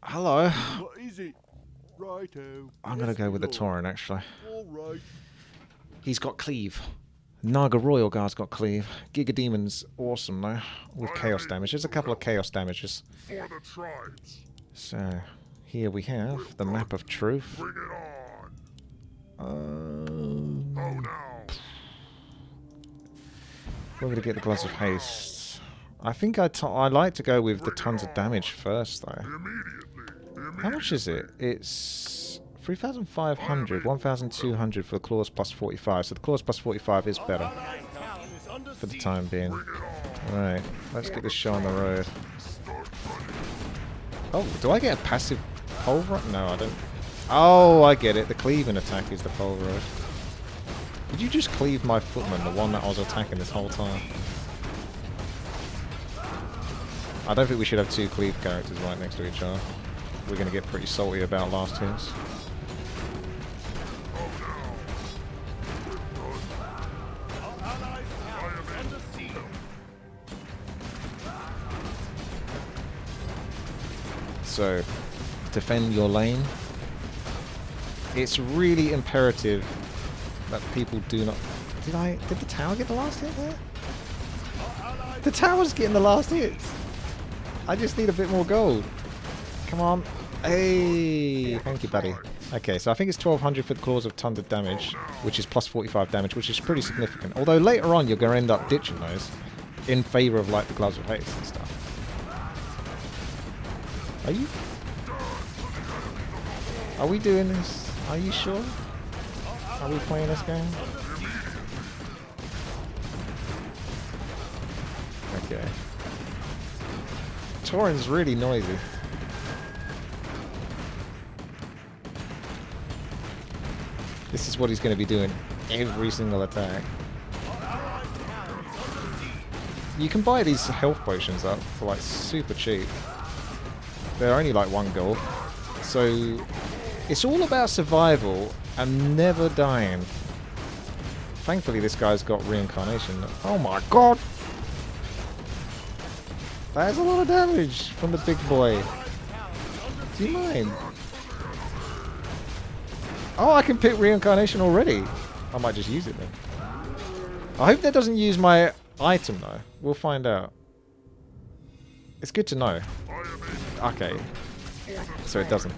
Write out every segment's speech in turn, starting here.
Hello. What is it? Righto. I'm going to go with the Tauren, actually. All right. He's got Cleave. Naga Royal Guard's got Cleave. Giga Demon's awesome, though, with Chaos damage. There's a couple of Chaos damages. For the tribes. So, here we have the Map of Truth. Bring it on. Oh no. We're going to get the Gloves of Haste. I think I like to go with the tons of damage first, though. Immediately. How much is it? It's 3,500, 1,200 for the claws plus 45. So the claws plus 45 is better for the time being. Alright, let's get this show on the road. Oh, do I get a passive pole rod? No, I don't. Oh, I get it. The cleaving attack is the pole rod. Did you just cleave my footman, the one that I was attacking this whole time? I don't think we should have two cleave characters right next to each other. We're going to get pretty salty about last hits. So, defend your lane. It's really imperative that people do not... Did the tower get the last hit there? The tower's getting the last hits! I just need a bit more gold. Come on. Hey! Thank you, buddy. Okay, so I think it's 1,200 for the claws of tons of damage, which is plus 45 damage, which is pretty significant. Although later on you're going to end up ditching those in favour of like the Gloves of Haste and stuff. Are you? Are we doing this? Are you sure? Are we playing this game? Okay. Tauren's really noisy. This is what he's going to be doing every single attack. You can buy these health potions up for like super cheap. They're only like 1 gold. So it's all about survival and never dying. Thankfully this guy's got reincarnation. Oh my god! That's a lot of damage from the big boy. Do you mind? Oh, I can pick reincarnation already. I might just use it then. I hope that doesn't use my item though. We'll find out. It's good to know. Okay. So it doesn't.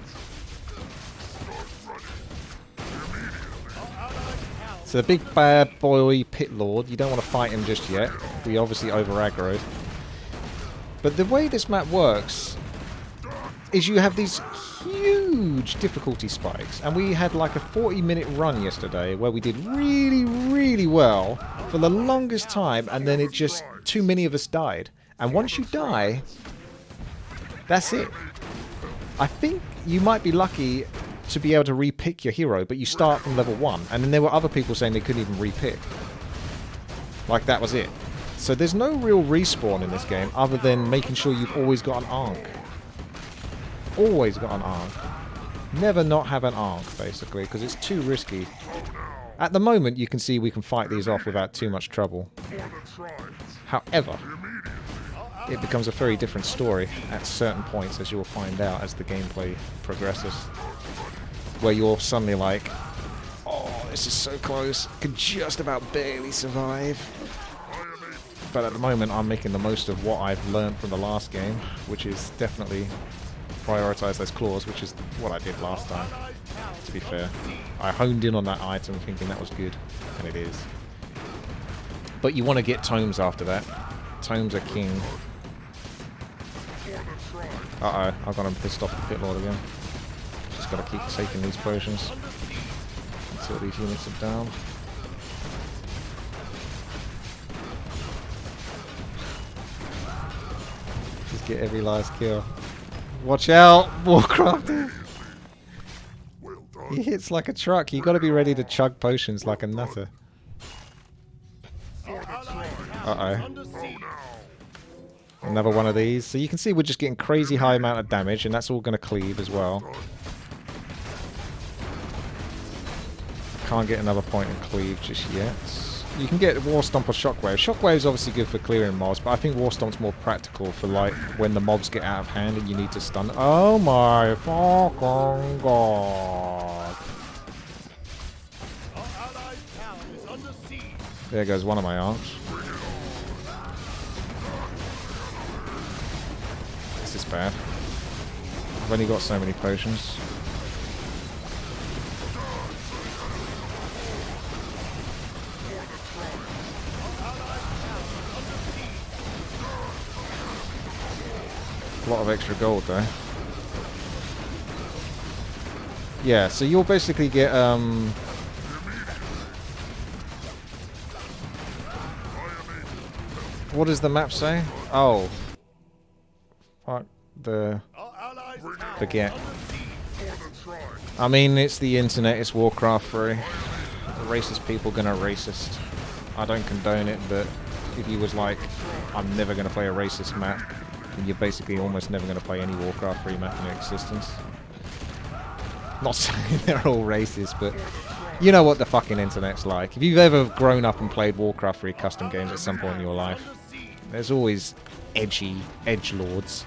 So the big bad boy pit lord, you don't want to fight him just yet. We obviously over aggroed. But the way this map works is you have these huge difficulty spikes, and we had like a 40-minute run yesterday where we did really, really well for the longest time, and then it just, too many of us died. And once you die, that's it. I think you might be lucky to be able to re-pick your hero, but you start from level 1, and then there were other people saying they couldn't even re-pick. Like that was it. So there's no real respawn in this game other than making sure you've always got an Ankh. Always got an Ankh. Never not have an Ankh, basically, because it's too risky. At the moment, you can see we can fight these off without too much trouble. However, it becomes a very different story at certain points, as you will find out as the gameplay progresses. Where you're suddenly like, oh, this is so close, could just about barely survive. But at the moment, I'm making the most of what I've learned from the last game, which is definitely prioritize those claws, which is what I did last time, to be fair. I honed in on that item thinking that was good, and it is. But you want to get tomes after that. Tomes are king. Uh-oh, I got him pissed off the pit lord again. Just got to keep taking these potions until these units are down. Just get every last kill. Watch out, Warcraft! He hits like a truck. You got to be ready to chug potions like a nutter. Uh-oh. Another one of these. So you can see we're just getting crazy high amount of damage, and that's all going to cleave as well. Can't get another point in cleave just yet. You can get War Stomp or Shockwave. Shockwave's obviously good for clearing mobs, but I think War Stomp's more practical for like when the mobs get out of hand and you need to stun. Oh my fucking god! There goes one of my arcs. This is bad. I've only got so many potions. A lot of extra gold though. Yeah, so you'll basically get what does the map say? Oh. Fuck the get. I mean, it's the internet, it's Warcraft 3. Racist people gonna racist. I don't condone it, but if you was like, I'm never gonna play a racist map, then you're basically almost never gonna play any Warcraft 3 map in existence. Not saying they're all racist, but you know what the fucking internet's like. If you've ever grown up and played Warcraft 3 custom games at some point in your life, there's always edgy edgelords.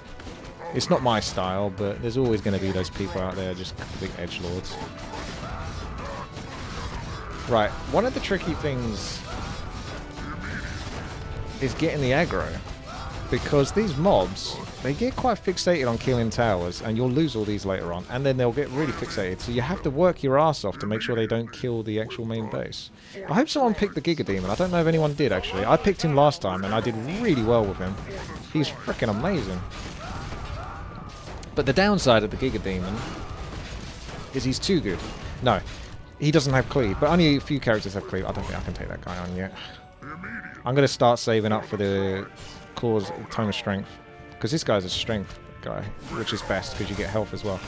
It's not my style, but there's always going to be those people out there just big edgelords. Right, one of the tricky things is getting the aggro. Because these mobs, they get quite fixated on killing towers, and you'll lose all these later on, and then they'll get really fixated, so you have to work your ass off to make sure they don't kill the actual main base. I hope someone picked the Giga Demon. I don't know if anyone did, actually. I picked him last time, and I did really well with him. He's freaking amazing. But the downside of the Giga Demon is he's too good. No, he doesn't have cleave, but only a few characters have cleave. I don't think I can take that guy on yet. I'm going to start saving up for the Claw's Tome of Strength, because this guy's a strength guy, which is best because you get health as well.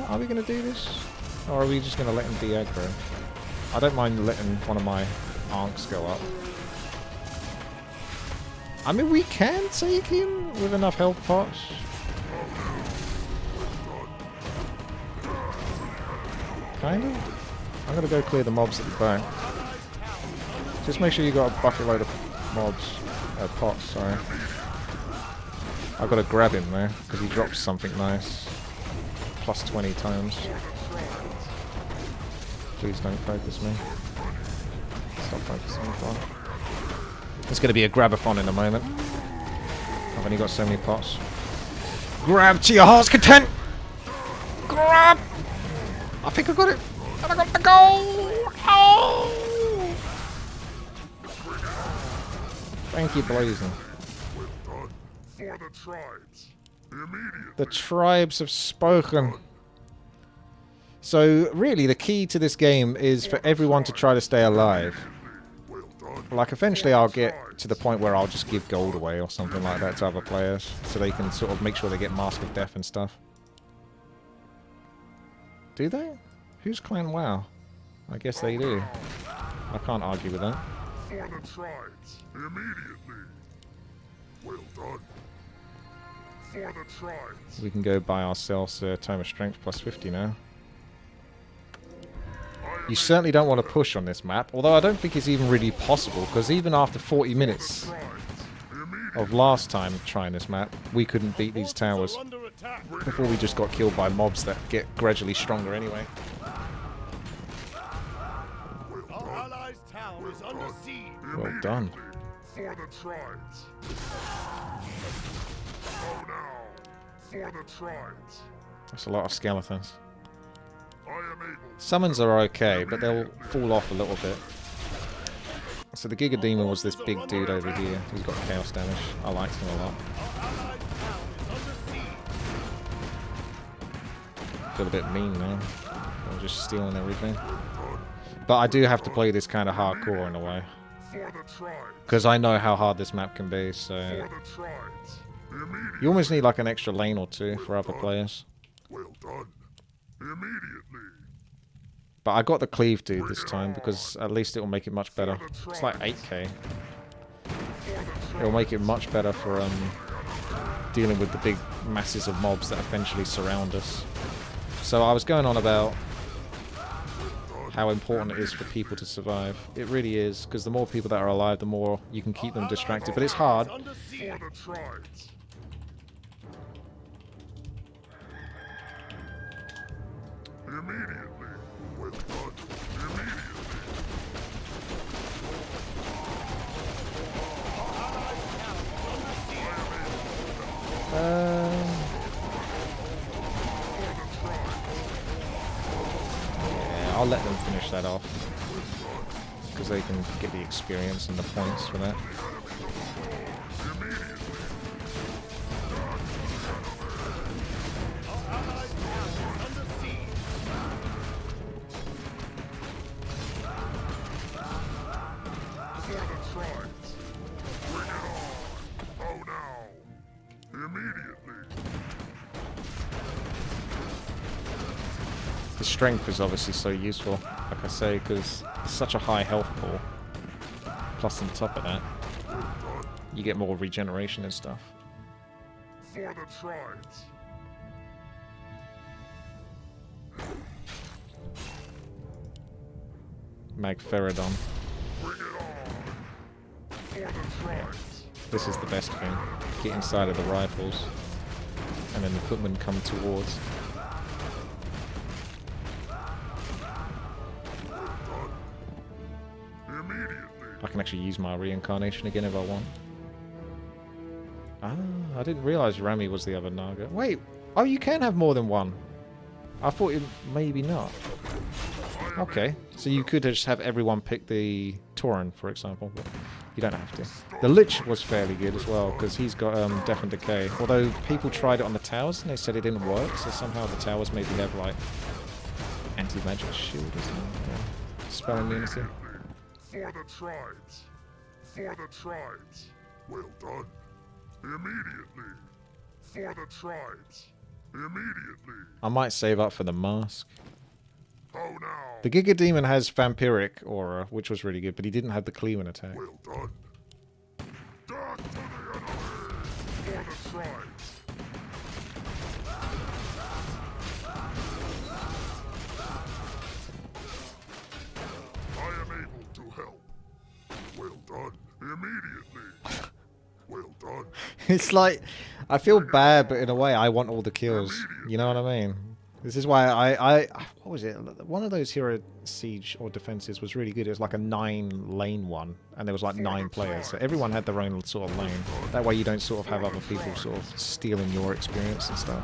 Are we going to do this? Or are we just going to let him de-aggro? I don't mind letting one of my arcs go up. I mean, we can take him with enough health pots. Kind of. I'm going to go clear the mobs at the back. Just make sure you got a bucket load of mobs. Pots, sorry. I've got to grab him there, because he drops something nice. Plus 20 times. Please don't focus me. Stop focusing me. It's going to be a grabathon in a moment. I've only got so many pots. Grab to your heart's content! Grab! I think I got it! And I got the goal! Oh! Thank you, Blazing. For the tribes. Immediately. The tribes have spoken. So, really, the key to this game is for everyone to try to stay alive. Like, eventually I'll get to the point where I'll just give gold away or something like that to other players, so they can sort of make sure they get Mask of Death and stuff. Do they? Who's Clan WoW? I guess they do. I can't argue with that. For the tribes. Immediately. Well done. For the tribes. We can go buy ourselves a Tome of Strength plus 50 now. You certainly don't want to push on this map, although I don't think it's even really possible, because even after 40 minutes of last time trying this map, we couldn't beat these towers before we just got killed by mobs that get gradually stronger anyway. Well done. For the tribes. Oh no. For the tribes. That's a lot of skeletons. I am able. Summons are okay, but they'll fall off a little bit. So the Giga Demon was this big dude over here who's got chaos damage. I liked him a lot. Feel a bit mean now. I'm just stealing everything. But I do have to play this kind of hardcore in a way. Because I know how hard this map can be, so... You almost need like an extra lane or two for other players. Well done. Immediately. But I got the cleave dude this time, because at least it will make it much better. It's like 8k. It will make it much better for dealing with the big masses of mobs that eventually surround us. So I was going on about how important it is for people to survive. It really is, because the more people that are alive, the more you can keep them distracted. But it's hard. For the tribes. Immediately. Well done. Immediately. Yeah, I'll let them finish that off. Because they can get the experience and the points for that. The strength is obviously so useful, like I say, because it's such a high health pool. Plus on top of that, you get more regeneration and stuff. For the tribes. Magferodon. Bring it on. For the tribes. This is the best thing. Get inside of the rifles, and then the footmen come towards. I can actually use my reincarnation again if I want. Ah, I didn't realise Rami was the other Naga. Wait, oh, you can have more than one. I thought it maybe not. Okay, so you could just have everyone pick the Tauren, for example, but you don't have to. The Lich was fairly good as well, because he's got Death and Decay. Although people tried it on the towers and they said it didn't work, so somehow the towers maybe have like anti-magic shield or something. Yeah. Spell immunity. For the tribes. For the tribes. Well done. Immediately. For the tribes. Immediately. I might save up for the mask. How now? The Giga Demon has Vampiric Aura, which was really good, but he didn't have the Cleaving attack. Well done. Death to the enemy. For the tribes. I am able to help. Well done. Immediately. Well done. It's like, I feel bad, but in a way I want all the kills. You know what I mean? This is why what was it? One of those hero siege or defenses was really good. It was like a 9-lane one, and there was like 9 players, so everyone had their own sort of lane. That way you don't sort of have other people sort of stealing your experience and stuff.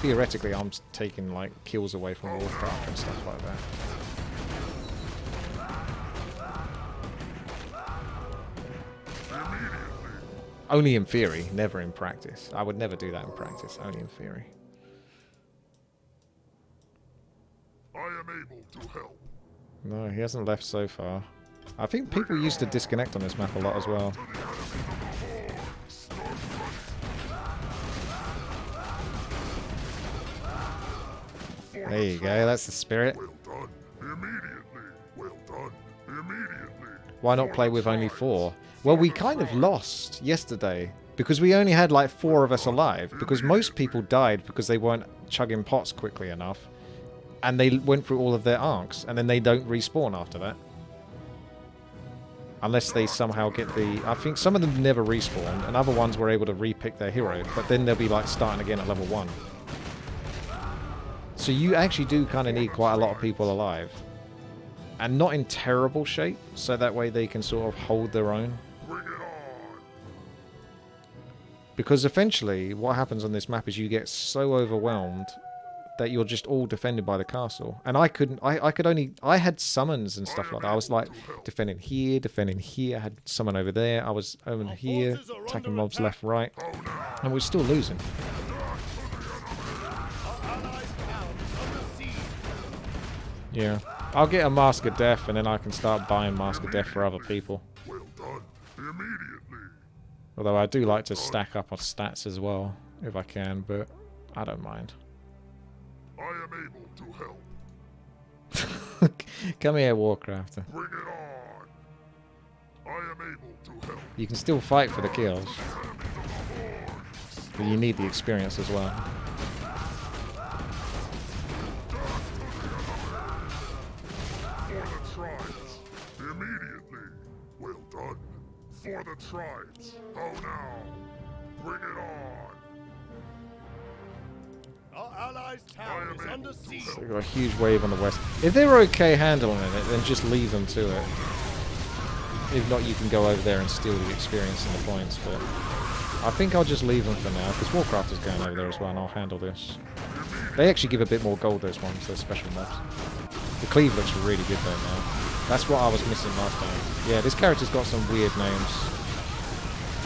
Theoretically, I'm taking like kills away from Warcraft and stuff like that. Only in theory, never in practice. I would never do that in practice, only in theory. I am able to help. No, he hasn't left so far. I think people used to disconnect on this map a lot as well. There you go, that's the spirit. Well done. Immediately. Well done. Immediately. Why not play with only 4? Well, we kind of lost yesterday because we only had like 4 of us alive, because most people died because they weren't chugging pots quickly enough, and they went through all of their arcs, and then they don't respawn after that. Unless they somehow get the... I think some of them never respawned, and other ones were able to re-pick their hero, but then they'll be like starting again at level 1. So you actually do kind of need quite a lot of people alive. And not in terrible shape, so that way they can sort of hold their own. Bring it on. Because eventually, what happens on this map is you get so overwhelmed that you're just all defended by the castle. And I couldn't, I had summons and stuff like that. I was like defending here, I had someone over there, I was over here, attacking mobs left, right, and we're still losing. Yeah. I'll get a Mask of Death, and then I can start buying Mask of Death for other people. Well done. Immediately. Although I do like to stack up on stats as well, if I can, but I don't mind. I am able to help. Come here, Warcraft. Bring it on. I am able to help. You can still fight for the kills, but you need the experience as well. tribes. Immediately. Well done. For the tribes. How now? Bring it on. Our allies' town is under siege. So we've got a huge wave on the west. If they're okay handling it, then just leave them to it. If not, you can go over there and steal the experience and the points, but I think I'll just leave them for now, because Warcraft is going over there as well, and I'll handle this. They actually give a bit more gold, those ones, those special mobs. The cleave looks really good though now. That's what I was missing last time. Yeah, this character's got some weird names.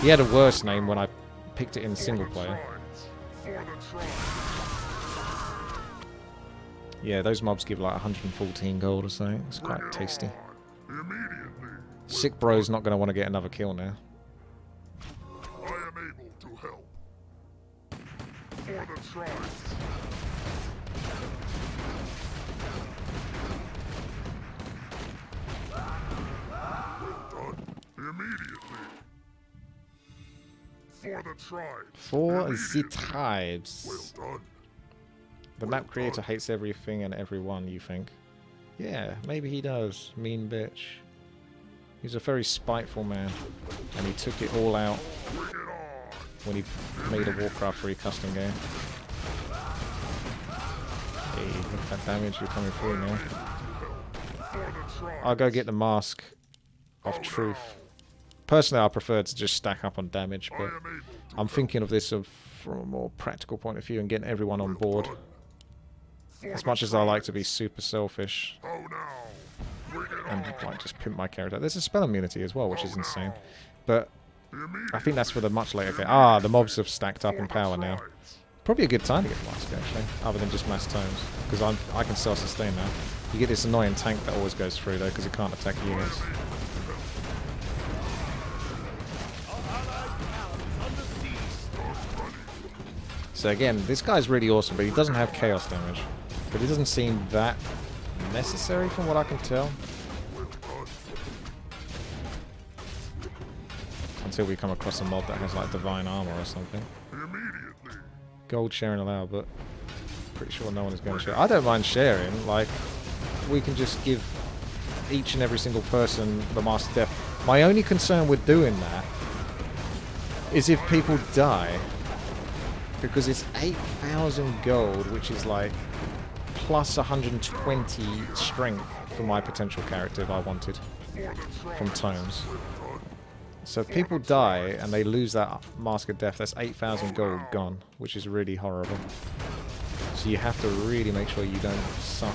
He had a worse name when I picked it in single player. Yeah, those mobs give like 114 gold or something. It's quite tasty. Sick Bro's not going to want to get another kill now. I am able to help. For the tribes. Well done. Immediately. For the tribes. For the tribes. Well done. The map creator hates everything and everyone, you think? Yeah, maybe he does. Mean bitch. He's a very spiteful man. And he took it all out when he made a Warcraft 3 custom game. Hey, look at that damage you're coming through now. I'll go get the mask of truth. Personally, I prefer to just stack up on damage, but I'm thinking of this from a more practical point of view and getting everyone on board. As much as I like to be super selfish and like just pimp my character. There's a spell immunity as well, which is insane. But I think that's for the much later game. Ah, the mobs have stacked up in power now. Probably a good time to get the mask, actually, other than just mass tomes. Because I can self-sustain now. You get this annoying tank that always goes through, though, because it can't attack units. So again, this guy's really awesome, but he doesn't have chaos damage. But it doesn't seem that necessary from what I can tell. Until we come across a mob that has like divine armor or something. Gold sharing allowed, but pretty sure no one is going to share. I don't mind sharing, like, we can just give each and every single person the Master Death. My only concern with doing that is if people die. Because it's 8,000 gold, which is like plus 120 strength for my potential character if I wanted from tomes. So if people die and they lose that Mask of Death, that's 8,000 gold gone, which is really horrible. So you have to really make sure you don't suck.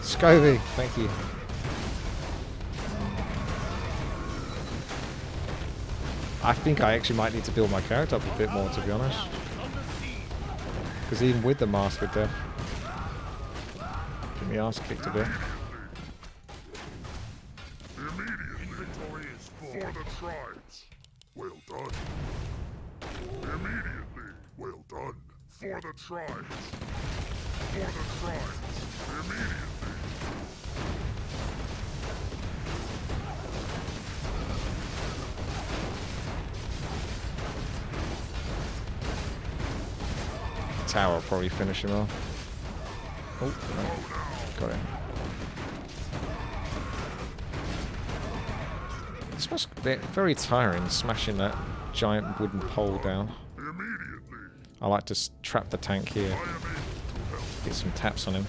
Scovy, thank you. I think I actually might need to build my character up a bit more, to be honest. Because even with the Mask of Death, get me ass kicked a bit. For the tribes. Well done. Immediately. Well done. For the tribes. For the tribes. Immediately. Tower will probably finish him off. Oh, no. Got it. This must be very tiring, smashing that giant wooden pole down. I like to trap the tank here. Get some taps on him.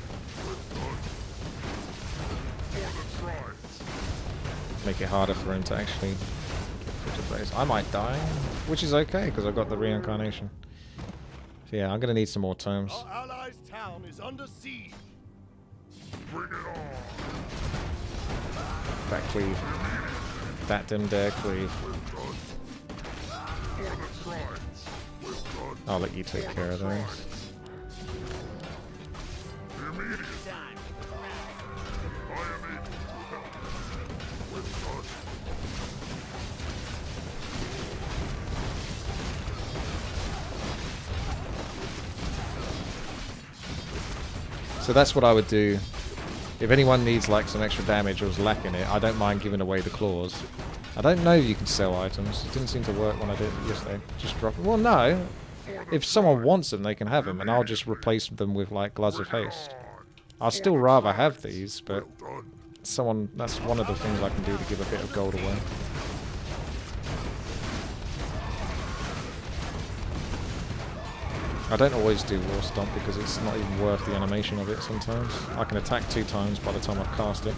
Make it harder for him to actually get through to place. I might die, which is okay, because I've got the reincarnation. So yeah, I'm going to need some more tomes. Our allies' town is under siege. Bring it on. That cleave. That dim dare cleave. I'll let you take care of those. So that's what I would do. If anyone needs like some extra damage or is lacking it, I don't mind giving away the claws. I don't know if you can sell items. It didn't seem to work when I did it yesterday. Just drop them. Well, no. If someone wants them, they can have them, and I'll just replace them with like Gloves of Haste. I'd still rather have these, but Well done. that's one of the things I can do to give a bit of gold away. I don't always do War Stomp because it's not even worth the animation of it sometimes. I can attack 2 times by the time I cast it.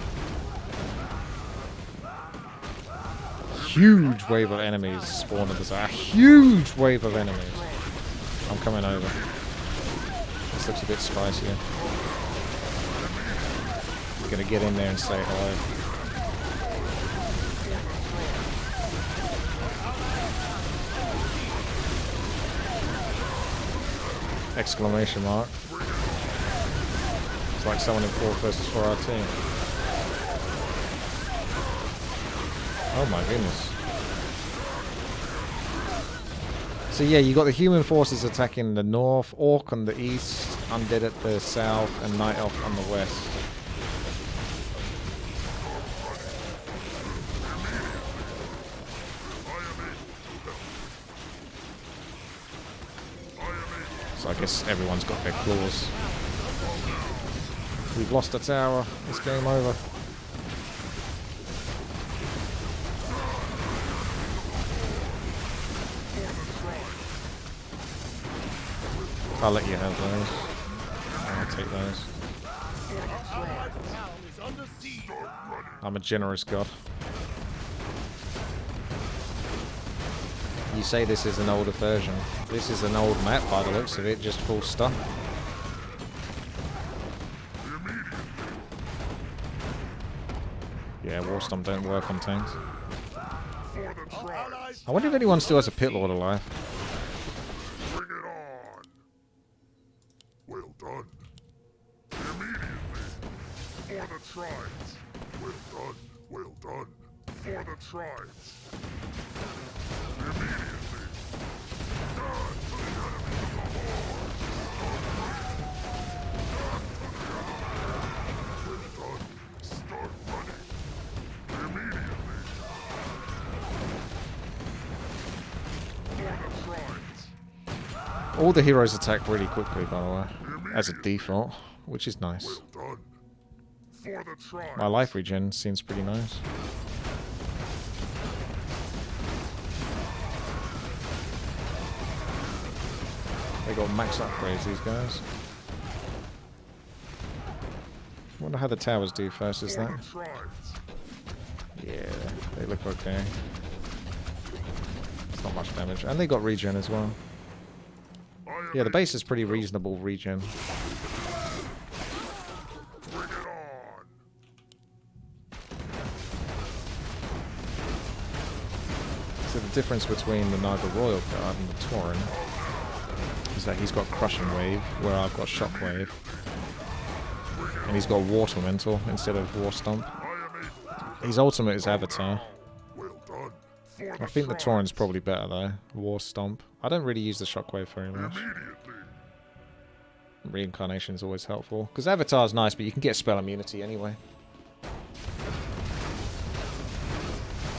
Huge wave of enemies spawn at this. A huge wave of enemies. I'm coming over. This looks a bit spicier. I'm gonna get in there and say hello. Exclamation mark. It's like someone in 4 versus 4 our team. Oh my goodness. So yeah, you got the human forces attacking the north, Orc on the east, Undead at the south, and Night Elf on the west. So I guess everyone's got their claws. We've lost a tower. It's game over. I'll let you have those. I'll take those. I'm a generous god. You say this is an older version. This is an old map by the looks of it, just full stuff. Yeah, War Stomp don't work on tanks. I wonder if anyone still has a Pit Lord alive. Bring it on. Well done. Immediately. For the tribes. Well done. Well done. For the tribes. Immediately. Done to the enemy of the horde. Well done. Start running. Immediately. For the tribes. All the heroes attack really quickly, by the way, as a default, which is nice. Well done. For the tribes. My life regen seems pretty nice. They got max upgrades, these guys. Wonder how the towers do first, is that? Yeah, they look okay. It's not much damage. And they got regen as well. Yeah, the base is pretty reasonable regen. Bring it on. So the difference between the Naga Royal Guard and the Tauren is that he's got Crushing Wave, where I've got Shockwave. And he's got Water Mental instead of War Stomp. His ultimate is Avatar. Well done. I think the Tauren's probably better though. War Stomp. I don't really use the Shockwave very much. Immediately. Reincarnation is always helpful. Because Avatar's nice, but you can get spell immunity anyway.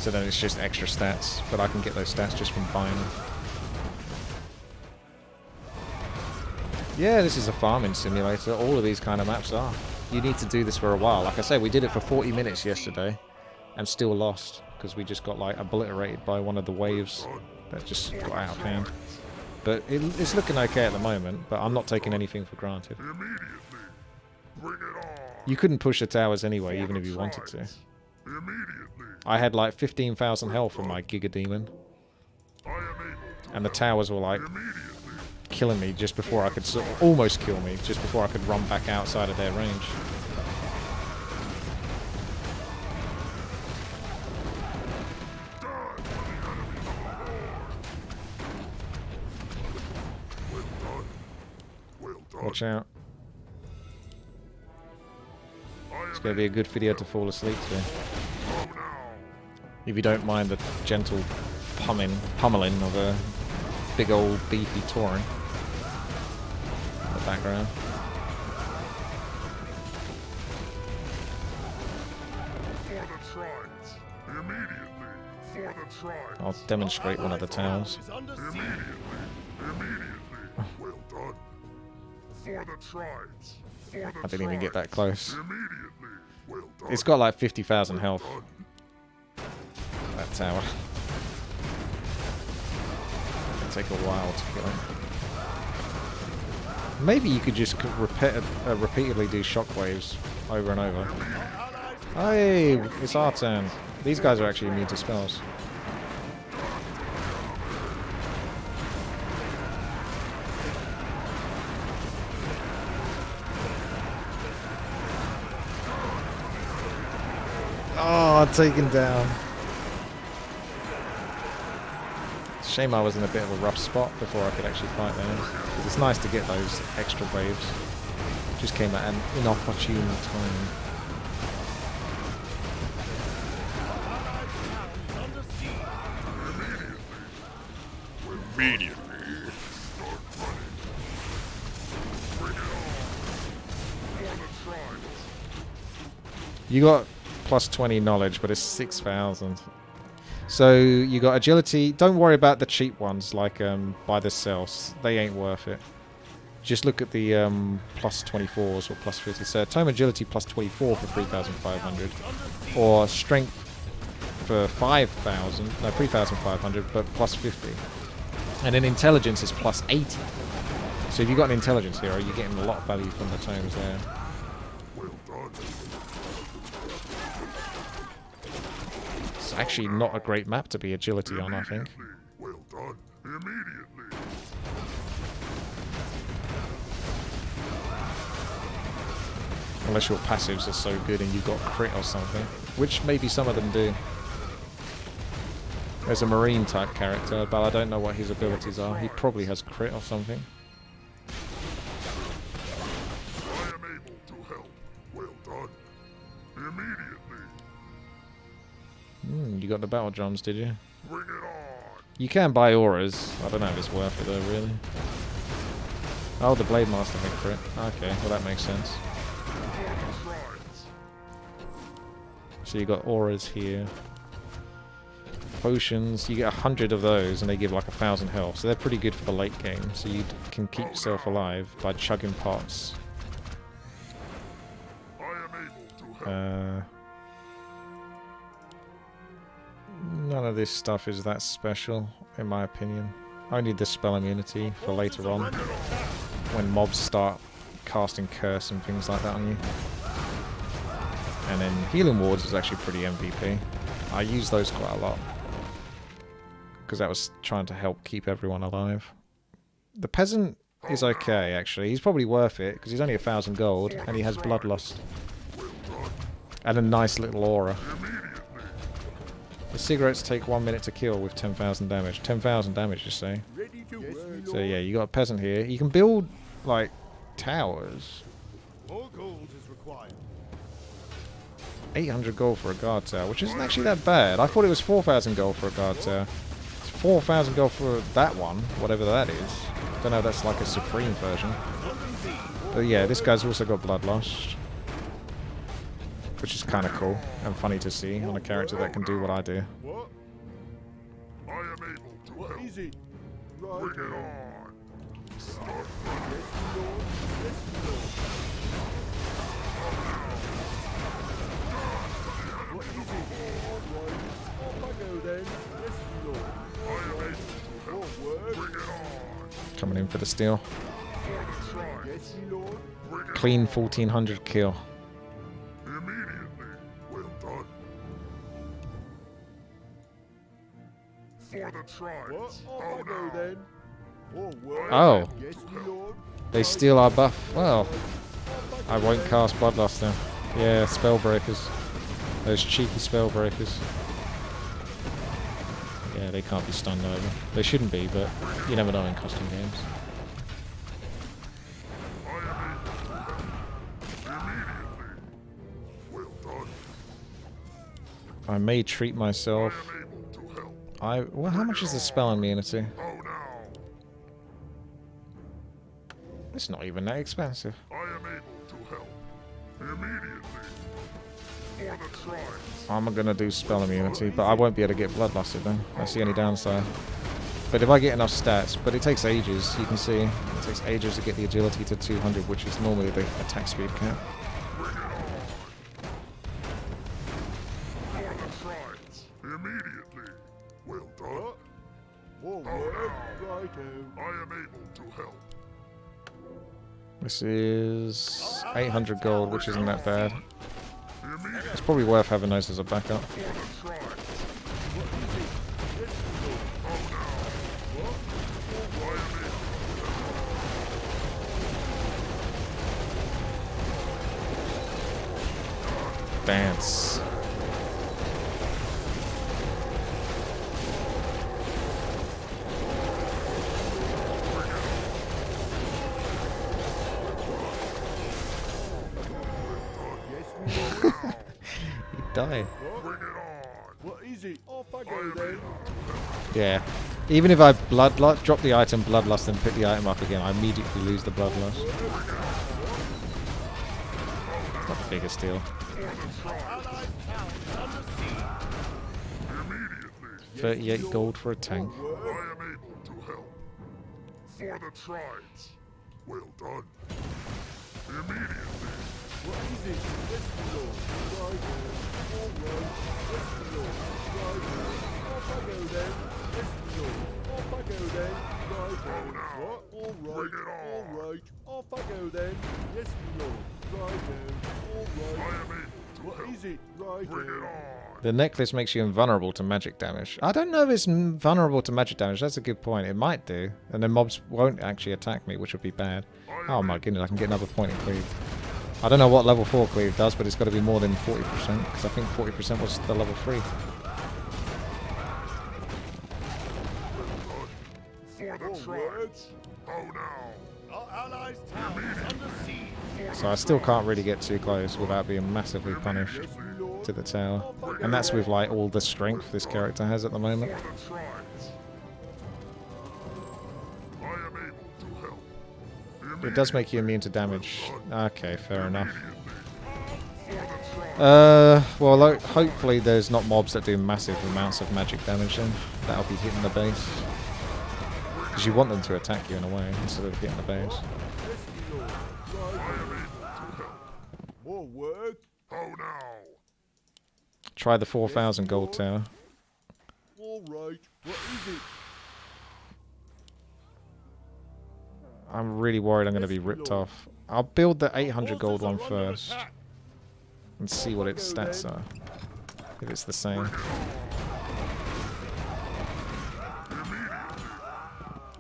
So then it's just extra stats, but I can get those stats just from buying them. Yeah, this is a farming simulator. All of these kind of maps are. You need to do this for a while. Like I said, we did it for 40 minutes yesterday and still lost because we just got like obliterated by one of the waves that just got out of hand. But it's looking okay at the moment, but I'm not taking anything for granted. Immediately. Bring it on. You couldn't push the towers anyway, even if you wanted to. Immediately. I had like 15,000 health from my Giga Demon, I am able. and the towers were like Immediately. killing me just before I could almost kill me, just before I could run back outside of their range. Watch out. It's going to be a good video to fall asleep to. If you don't mind the gentle pummeling of a big old beefy Tauren in the background. For the tribes. Immediately. For the tribes. I'll demonstrate one of the towers. Immediately. Immediately. Well done. For the tribes. I didn't even get that close. Immediately. Well done. It's got like 50,000 health. That tower. It'll take a while to kill him. Maybe you could just repeatedly do shockwaves over and over. Hey, it's our turn. These guys are actually immune to spells. Oh, taken down. Shame I was in a bit of a rough spot before I could actually fight those. It's nice to get those extra waves. Just came at an inopportune time. Immediately. You got plus 20 knowledge, but it's 6,000. So you got agility. Don't worry about the cheap ones like by the cells. They ain't worth it. Just look at the plus 24s or plus 50. So tome agility plus 24 for 3,500, or strength for 5,000. No, 3,500, but plus 50. And then intelligence is plus 80. So if you've got an intelligence hero, you're getting a lot of value from the tomes there. Well done. It's actually not a great map to be agility on, I think. Well done. Immediately. Unless your passives are so good and you've got crit or something. Which maybe some of them do. There's a marine type character, but I don't know what his abilities are. He probably has crit or something. I am able to help. Well done. Immediately. You got the battle drums, did you? Bring it on. You can buy auras. I don't know if it's worth it though, really. Oh, the Blade Master had crit. Okay, well that makes sense. So you got auras here. Potions, you get 100 of those and they give like 1,000 health. So they're pretty good for the late game. So you can keep yourself alive by chugging pots. I am able to help. None of this stuff is that special, in my opinion. Only the spell immunity for later on, when mobs start casting curse and things like that on you. And then healing wards is actually pretty MVP. I use those quite a lot, because that was trying to help keep everyone alive. The peasant is okay, actually. He's probably worth it, because he's only 1,000 gold, and he has bloodlust. And a nice little aura. The cigarettes take 1 minute to kill with 10,000 damage. 10,000 damage, you say? So yeah, you got a peasant here. You can build, like, towers. More gold is required. 800 gold for a guard tower, which isn't actually that bad. I thought it was 4,000 gold for a guard tower. It's 4,000 gold for that one, whatever that is. Don't know if that's like a supreme version. But yeah, this guy's also got bloodlust, which is kind of cool and funny to see on a character that can do what I do. What? I am able to help. Easy. Bring it on. Start Coming in for the steal. Clean 1,400 kill. immediately. Well done. For the tribes. Oh no. Oh. They steal our buff. Well, I won't cast Bloodlust then. Yeah, Spellbreakers. Those cheeky Spellbreakers. Yeah, they can't be stunned over. They shouldn't be, but you never know in custom games. Well done. I may treat myself. I am able to help. Well, how much is the spell immunity? Oh no. It's not even that expensive. I am able to help. Immediately. For the tribes. I'm gonna do spell immunity, but I won't be able to get bloodlusted then. That's the only downside. But if I get enough stats, but it takes ages, you can see. It takes ages to get the agility to 200, which is normally the attack speed cap. For the tribes, immediately. Well done. More Oh, work. no. Righto. I am able to help. This is 800 gold, which isn't that bad. Immediately. It's probably worth having those as a backup. For the tribes. Dance. He died. Bring it on. What is it? Off I go then. Yeah. Even if I drop the item Bloodlust and pick the item up again, I immediately lose the Bloodlust. It's not the biggest deal. Immediately. 38 gold for a tank. I am able to help. For the tribes. Well done. Immediately. What is it? Yes, my lord. Righto. All right. Yes, my lord. Righto. Off I go then. Yes, my lord. Off I go then. Righto. What? All right. Bring it on. All right. Off I go then. Yes, my lord. Righto. All I right. am able to What help. is it? Righto. Bring it on. The necklace makes you invulnerable to magic damage. I don't know if it's vulnerable to magic damage. That's a good point. It might do. And then mobs won't actually attack me, which would be bad. Oh my goodness, I can get another point in cleave. I don't know what level 4 cleave does, but it's got to be more than 40%, because I think 40% was the level 3. For the tribes. Oh no. Our allies' town is under siege. So I still can't really get too close without being massively punished Yes, my lord. to the tower. And that's with like all the strength this character has at the moment. For the tribes. I am able to help. It does make you immune to damage. Okay, fair enough. For the tribes. Well, hopefully there's not mobs that do massive amounts of magic damage then. That'll be hitting the base. Because you want them to attack you in a way, instead of hitting the base. Yes, my lord. I Righto. am able to help. More work. Oh no. Try the 4,000 gold tower. All right. What is it? I'm really worried I'm going to be ripped off. I'll build the 800 gold one first. And see what its stats are. If it's the same.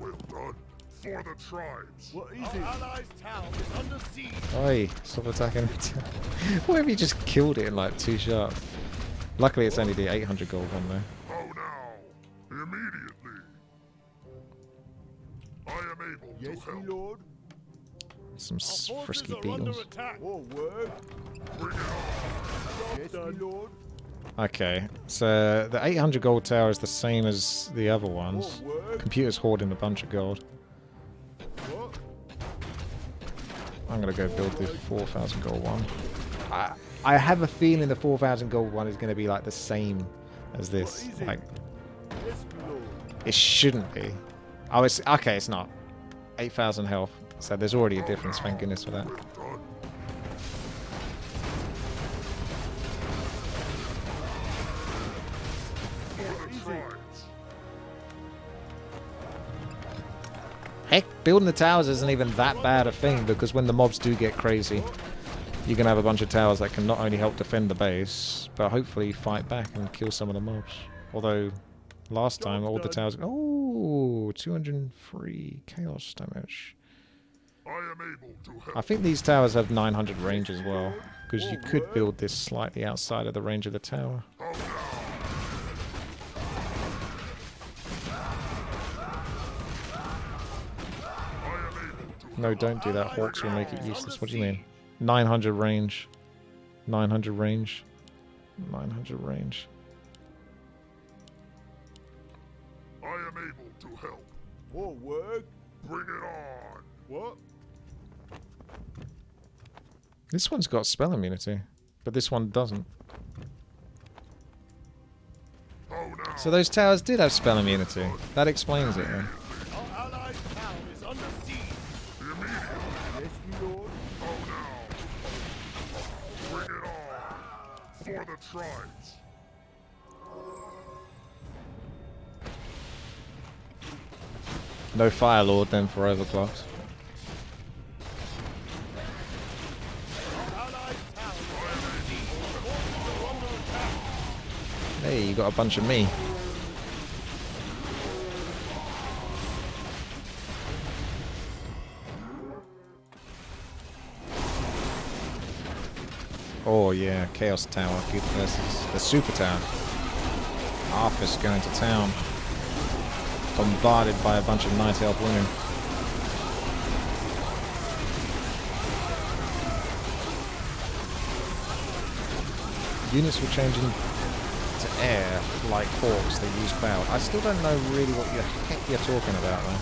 Well done. For the tribes. What is it? Allies' town is under siege. Oi, stop attacking me. What if you just killed it in like 2 shots? Luckily it's only the 800 gold one though. Oh no. Immediately. I am able Yes, to my help. lord. Some frisky beetles. More work. Bring it on. Yes, my lord. Okay, so the 800 gold tower is the same as the other More ones. work. Computer's hoarding a bunch of gold. What? I'm gonna go build the 4,000 gold one. I have a feeling the 4,000 gold one is gonna be like the same as this. What is it? Like, Yes, my lord. it shouldn't be. Oh, it's okay. It's not. 8,000 health. So there's already a difference. Thank goodness for that. Well done. For the tribes. Heck, building the towers isn't even that bad a thing, because when the mobs do get crazy, you can have a bunch of towers that can not only help defend the base, but hopefully fight back and kill some of the mobs. Although, last time all the towers... Oh, 203 chaos damage. I am able to help. I think these towers have 900 range as well, because you could build this slightly outside of the range of the tower. Oh no. I am able to No, don't do that. Hawks will make it useless. What do you mean? 900 range. 900 range. 900 range. I am able to help. More work. Bring it on. What? This one's got spell immunity, but this one doesn't. Oh no. So those towers did have spell immunity. That explains it then. Our allied town is under siege. Yes, my lord. Bring it on! For the tribes! No Fire Lord then for overclocks. Our allied town is under siege. Forces are under attack. Hey, you got a bunch of me. Oh yeah, Chaos Tower, good versus the Super Tower. Arthur's going to town. Bombarded by a bunch of Night Elf women. Units were changing to air like hawks, they use cloud. I still don't know really what the heck you're talking about though.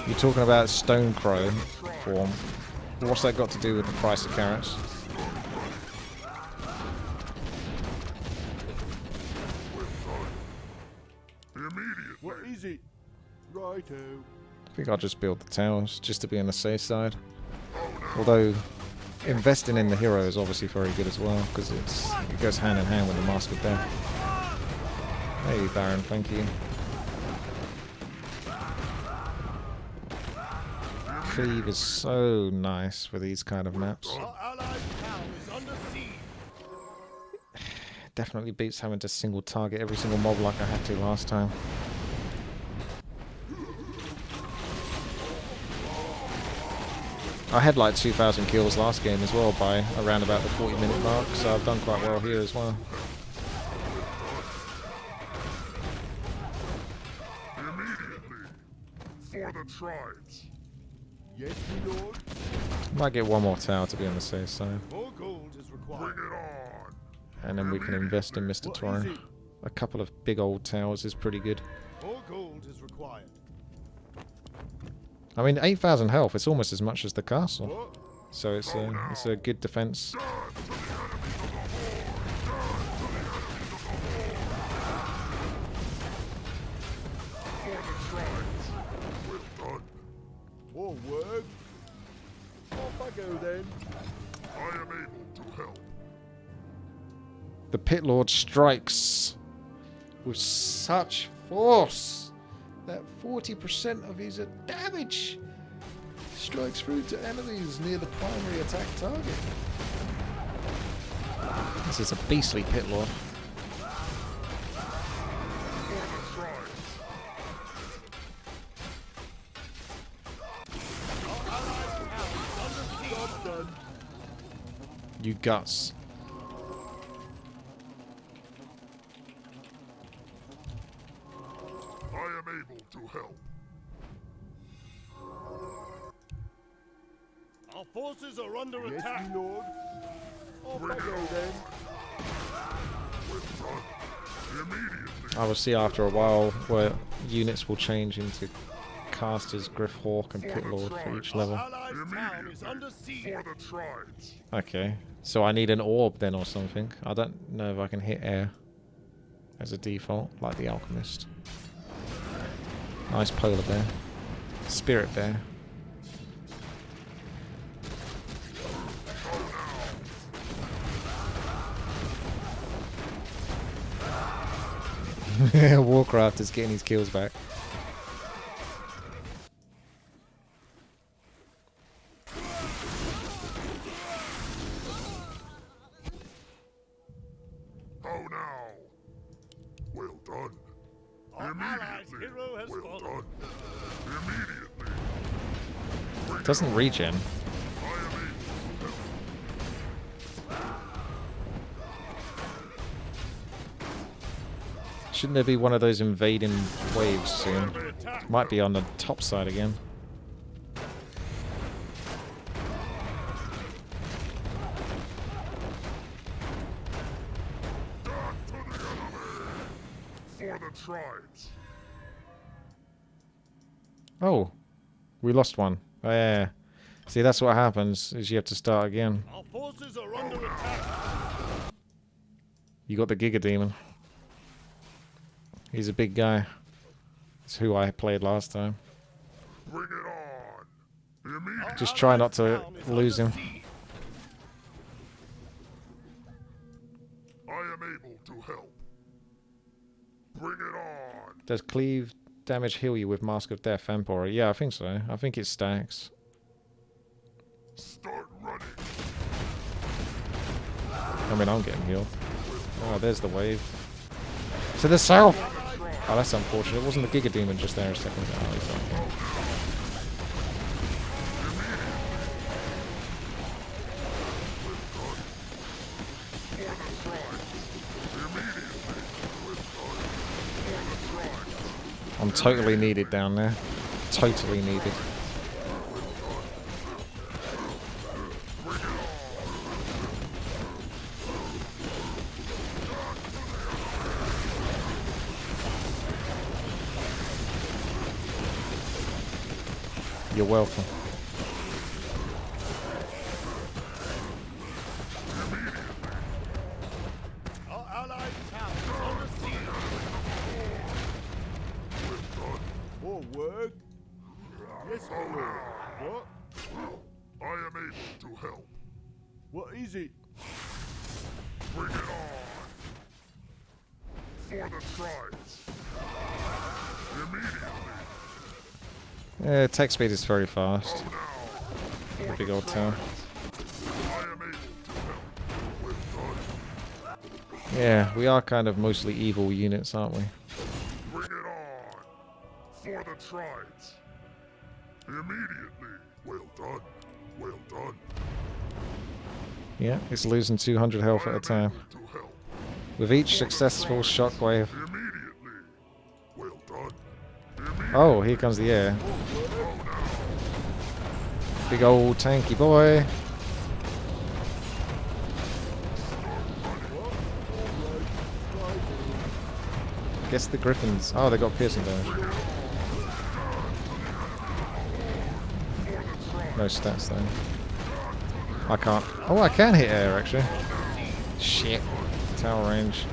You're talking about Stone Crow form. What's that got to do with the price of carrots? What is it? Righto. I think I'll just build the towers, just to be on the safe side. Although, investing in the hero is obviously very good as well, because it goes hand in hand with the Mask of Death. Hey Baron, thank you. Cleave is so nice for these kind of maps. Our allied town is under siege. Definitely beats having to single target every single mob like I had to last time. I had like 2,000 kills last game as well by around about the 40-minute mark, so I've done quite well here as well. Immediately! For the tribes! Yes, my lord. Might get one more tower to be on the safe side. More gold is Bring required. it on! And then we can invest in Mr. What is Tauren. it? A couple of big old towers is pretty good. More gold is required. I mean, 8,000 health, it's almost as much as the castle. What? So it's a good defense. For the tribes! Well done! More work. Off I go then. I am able to help. The Pit Lord strikes with such force that 40% of his damage strikes through to enemies near the primary attack target. This is a beastly Pit Lord. For the tribes! Job done. You guts. I am able to help. Our forces are under Yes, attack. my lord. Off Bring I it go on. then. Well done. Immediately. I will see after a while where units will change into casters, Griff Hawk, and Pit Lord for each level. Allied town is under siege. For the tribes. Okay, so I need an orb then or something. I don't know if I can hit air as a default, like the Alchemist. Nice polar bear. Spirit bear. Warcraft is getting his kills back. How now? Well done. Our allies' hero has Well fallen. done. Immediately. Bring It doesn't regen. I am able to help. Shouldn't there be one of those invading waves soon? Under attack. Might be on the top side again. For the tribes. Oh, we lost one. Oh, yeah. See, that's what happens, is you have to start again. Our forces are under attack. You got the Giga Demon. He's a big guy. It's who I played last time. Bring it on. Immediately. Just try not to lose him. I am able to help. Bring it on. Does cleave damage heal you with Mask of Death, Emperor? Yeah, I think so. I think it stacks. Start running. I mean, I'm getting healed. Oh, there's the wave. To the south! Oh, that's unfortunate. Wasn't the Giga Demon just there a second ago? Oh, he's okay. I'm totally needed down there. Totally needed. You're welcome. Our allied town on the sea. More work? Yes, my lord. What? I am able to help. What is it? Bring it on. For the tribes. Immediately. Yeah, attack speed is very fast. The big old town. I am able to help. Well done. Yeah, we are kind of mostly evil units, aren't we? Bring it on. For the tribes. Immediately. Well done. Well done. Yeah, it's losing 200 health at a time. To help. With each successful shockwave. Immediately. Well done. Oh, here comes the air. Big old tanky boy. Guess the Griffins. Oh, they got piercing damage. No stats though. I can't. Oh, I can hit air actually. Shit. Tower range.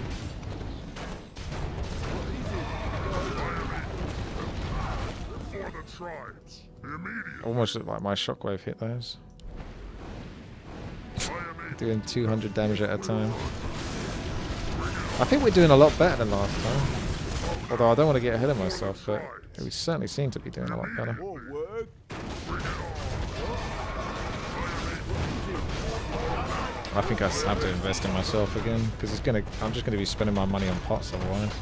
For the tribes. Immediately. Almost looked like my shockwave hit those. I am able. Doing 200 damage at a time. I think we're doing a lot better than last time. Although I don't want to get ahead of myself, but we certainly seem to be doing a lot better. More work? I think I have to invest in myself again, because I'm just gonna be spending my money on pots otherwise.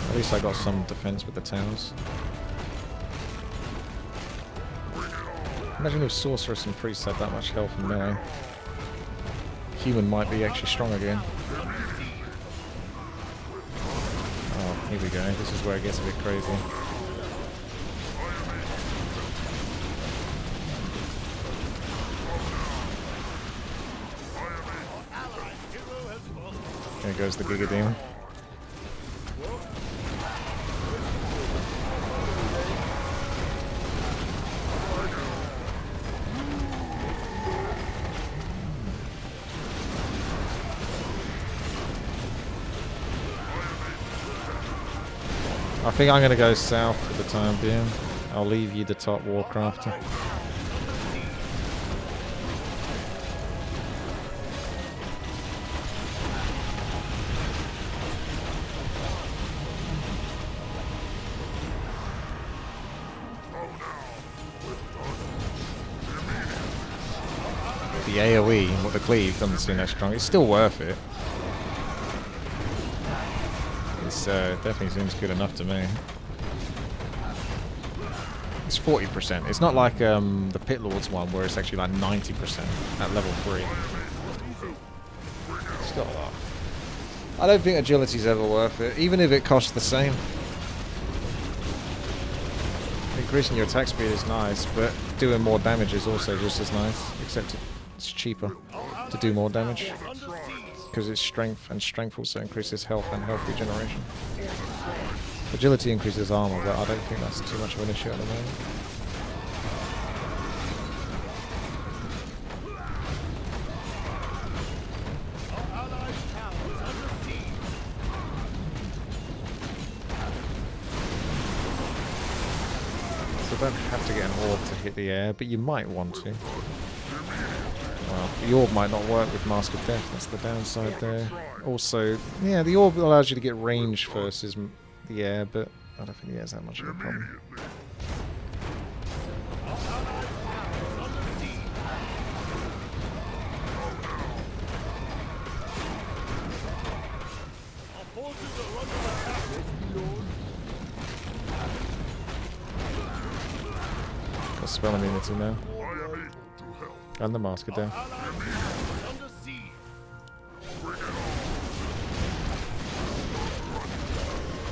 At least I got some defense with the towers. Imagine if Sorceress and Priest had that much health and melee. Human might be actually strong again. Oh, here we go. This is where it gets a bit crazy. There goes the Giga Demon. I think I'm going to go south for the time being. I'll leave you the top Warcrafter. The AoE, what the cleave doesn't seem that strong. It's still worth it. It's definitely seems good enough to me. It's 40%. It's not like the Pit Lords one where it's actually like 90% at level 3. Still a lot. I don't think agility's ever worth it, even if it costs the same. Increasing your attack speed is nice, but doing more damage is also just as nice, except it's cheaper to do more damage. Because it's strength, and strength also increases health and health regeneration. Agility increases armor, but I don't think that's too much of an issue at the moment. have to get an orb to hit the air, but you might want to. Well, the orb might not work with Mask of Death, that's the downside there. Also, yeah, the orb allows you to get range versus the air, but I don't think the air's that much of a problem. Got spell immunity now. And the Mask of Death.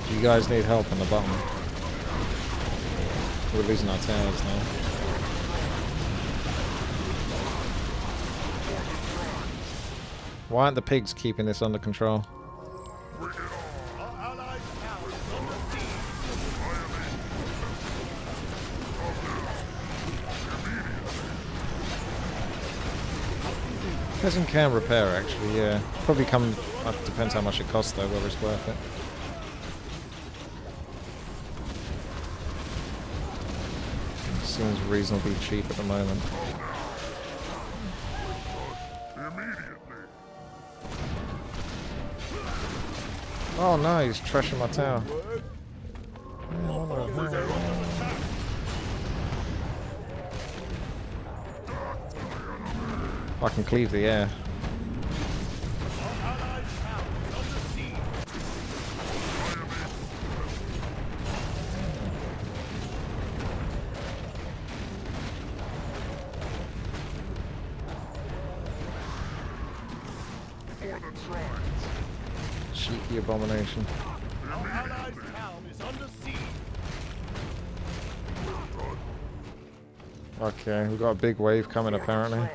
Do you guys need help on the bottom? We're losing our towers now. Why aren't the pigs keeping this under control? Peasant can repair, actually, yeah. Probably come... depends how much it costs, though, whether it's worth it. Seems reasonably cheap at the moment. Oh no, he's trashing my tower. I can cleave the air. Cheeky abomination. Okay, we've got a big wave coming apparently.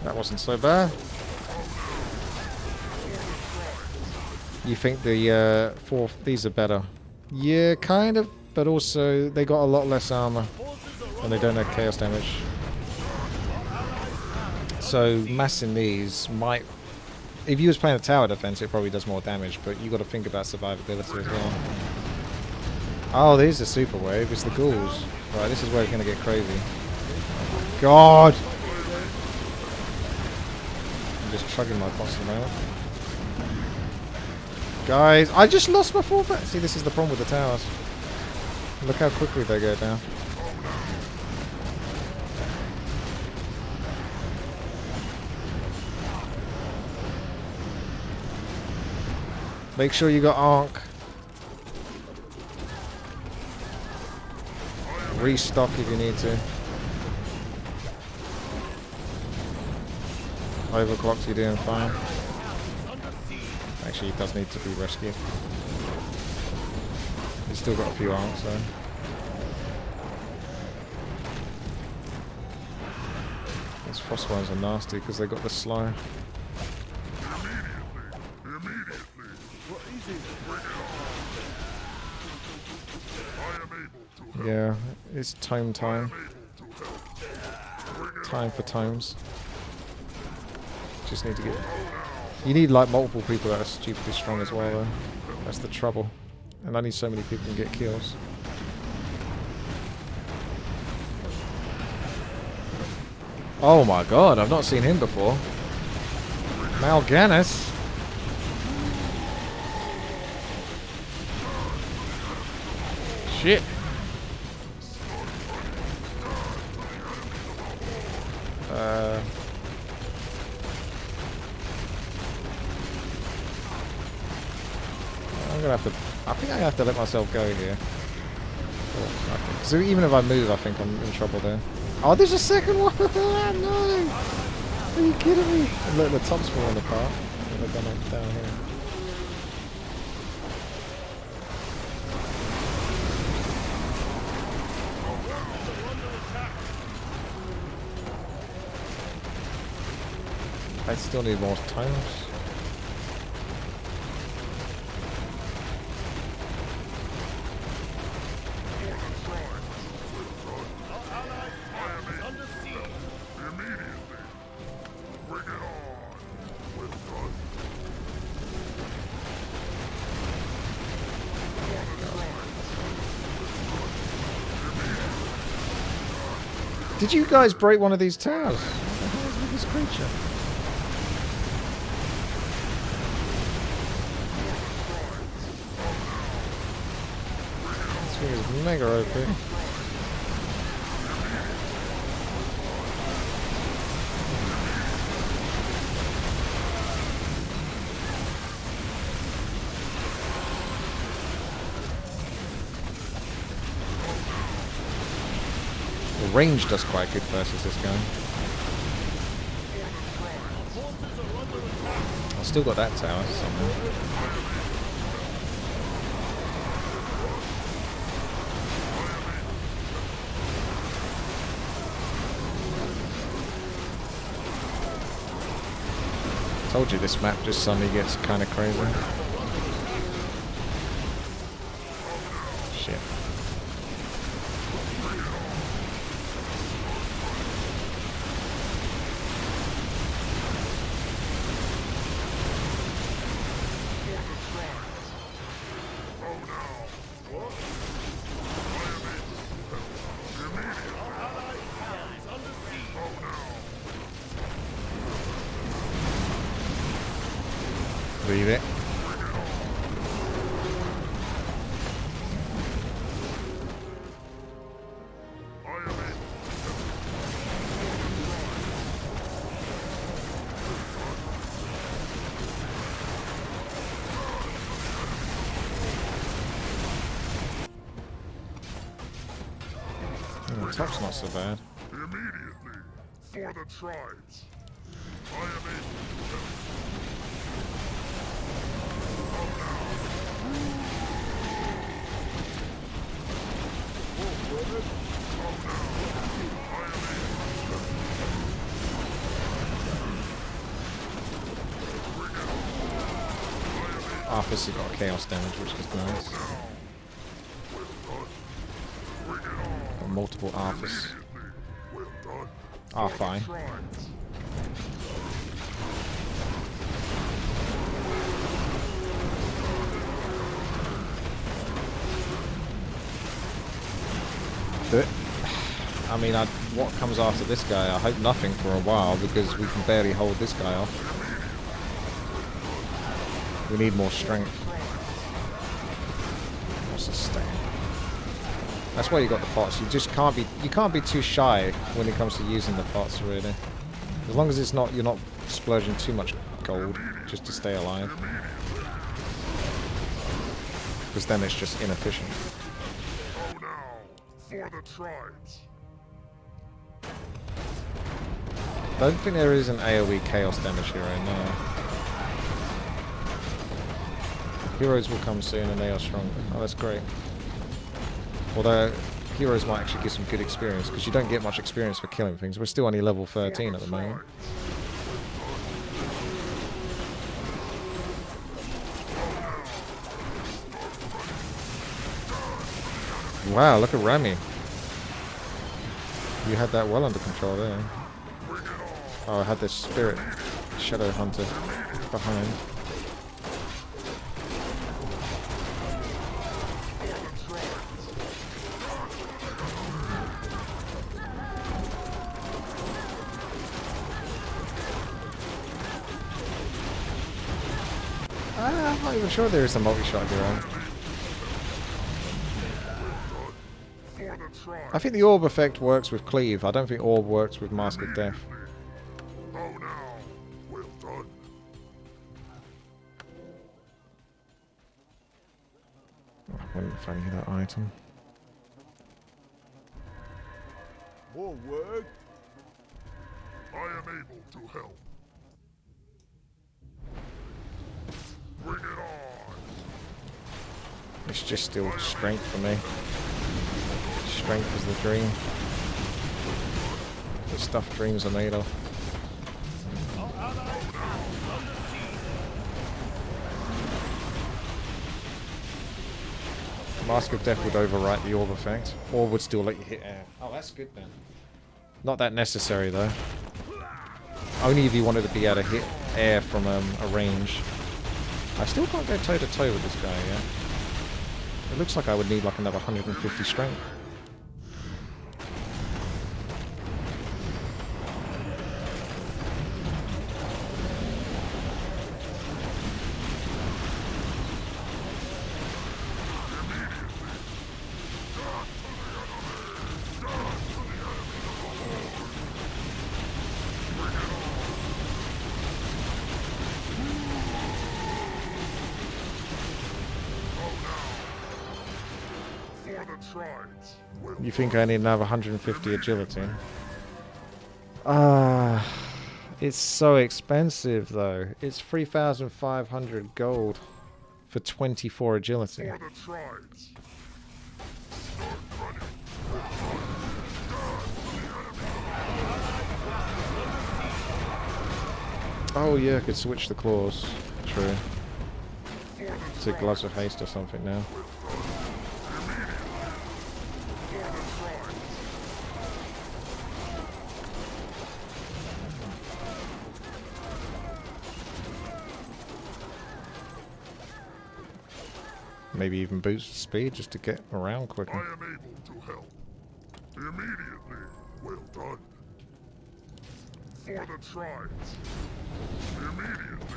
That wasn't so bad. You think the these are better? Yeah, kind of, but also they got a lot less armor and they don't have chaos damage. So massing these might, if you was playing a tower defense, it probably does more damage, but you got to think about survivability as well. Oh, there's a super wave. It's the ghouls. Right, this is where it's gonna get crazy. Oh my God! Just chugging my bottom out. Guys, I just lost my 4th. See, this is the problem with the towers. Look how quickly they go down. Make sure you got Ankh. Restock if you need to. Overclocked, you're doing fine. Actually, he does need to be rescued. He's still got a few arms, though. These frost ones are nasty because they got the slow. Yeah, it's time. Time for tomes. Just need to get... You need like multiple people that are stupidly strong as well though. That's the trouble. And only so many people can get kills. Oh my God, I've not seen him before. Mal'Ganis. Shit. I'm gonna have to. I think I have to let myself go here. Oh, okay. So even if I move, I think I'm in trouble there. Oh, there's a second one! No! Are you kidding me? And look, the top's falling apart. They're gonna down here. I still need more tiles. Did you guys break one of these towers? What the hell is with this creature? This thing is mega OP. The range does quite good versus this guy. I've still got that tower somewhere. Told you this map just suddenly gets kind of crazy. Shit. Leave it. The top's not so bad. Immediately, for the tribes. I am able to help. Arthur's got chaos damage, which is nice. Got multiple Arthurs. Arthur. I mean, what comes after this guy? I hope nothing for a while, because we can barely hold this guy off. We need more strength. More sustain. That's why you got the pots. You just can't be too shy when it comes to using the pots, really. As long as it's not, you're not splurging too much gold just to stay alive. Because then it's just inefficient. Oh no, for the tribes. I don't think there is an AoE chaos damage hero, no. Heroes will come soon and they are stronger. Oh, that's great. Although, heroes might actually give some good experience, because you don't get much experience for killing things. We're still only level 13 at the moment. Wow, look at Rami. You had that well under control there. Oh, I had this spirit shadow hunter behind. I'm not even sure there is a multi-shot hero. I think the orb effect works with cleave. I don't think orb works with Mask of Death. Oh no, well done. I wouldn't fancy that item. More work. I am able to help. Bring it on. It's just still strength for me. Strength is the dream. The stuff dreams are made of. Our allies Mask of Death would overwrite the orb effect, or would still let you hit air. Oh, that's good then. Not that necessary though. Only if you wanted to be able to hit air from a range. I still can't go toe to toe with this guy yet. It looks like I would need like another 150 strength. You think I need another 150 agility? It's so expensive though. It's 3,500 gold for 24 agility. Oh yeah, I could switch the claws. True. To Gloves of Haste or something now. Maybe even boost the speed just to get around quicker. I am able to help. Immediately. Well done. For the tribes. Immediately.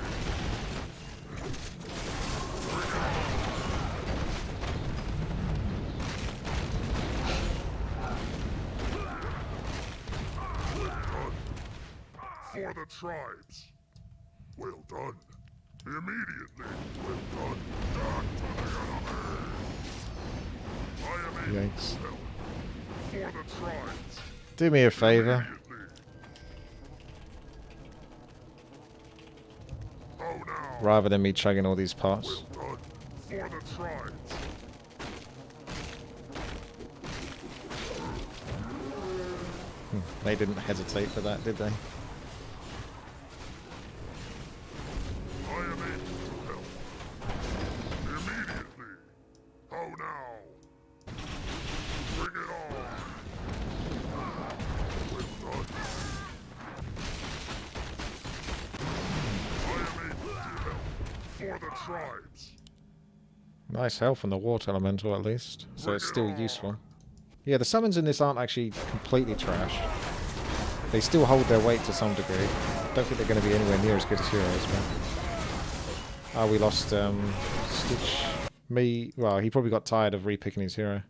For the tribes. Well done. Immediately. Well done. Back to the enemy. I am able Yikes. to help. For the tribes. Do me a favor. Oh, now. Rather than me chugging all these parts. Well done. For the tribes. They didn't hesitate for that, did they? I am able to help. Immediately. Oh, now. Bring it on. Well done. I am able to help. For the tribes. Nice health on the water elemental at least, so it's still useful. Yeah, the summons in this aren't actually completely trash. They still hold their weight to some degree. Don't think they're going to be anywhere near as good as heroes, but... Oh, we lost Stitch. Well, he probably got tired of repicking his hero.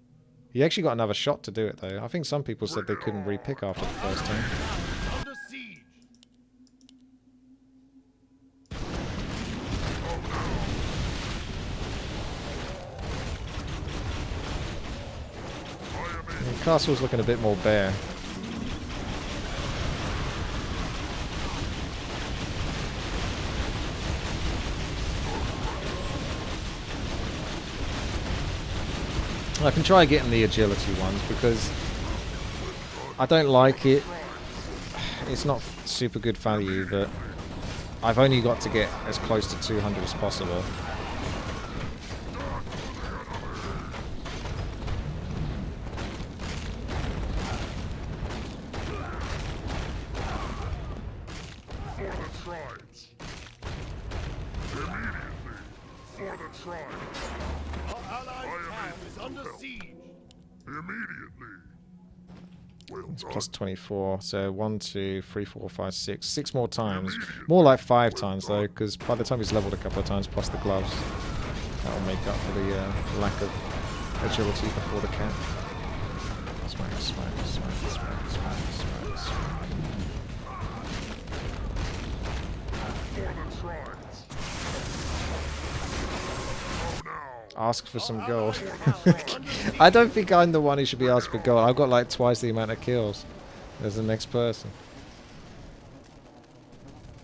He actually got another shot to do it though. I think some people said they couldn't repick after the first time. Under siege. The castle's looking a bit more bare. I can try getting the agility ones because I don't like it. It's not super good value, but I've only got to get as close to 200 as possible. For the tribes. Immediately. For the tribes. Our allied town is under siege. Immediately. Well done. Plus 24, so 1, 2, 3, 4, 5, 6. 6 more times. More like 5 times though, because by the time he's leveled a couple of times plus the gloves, that'll make up for the lack of agility before the cap. Smack, smack, smack, smack, smack, smack, smack. For the tribes. Oh, now. Ask for some gold. I don't think I'm the one who should be asked for gold. I've got like twice the amount of kills as the next person.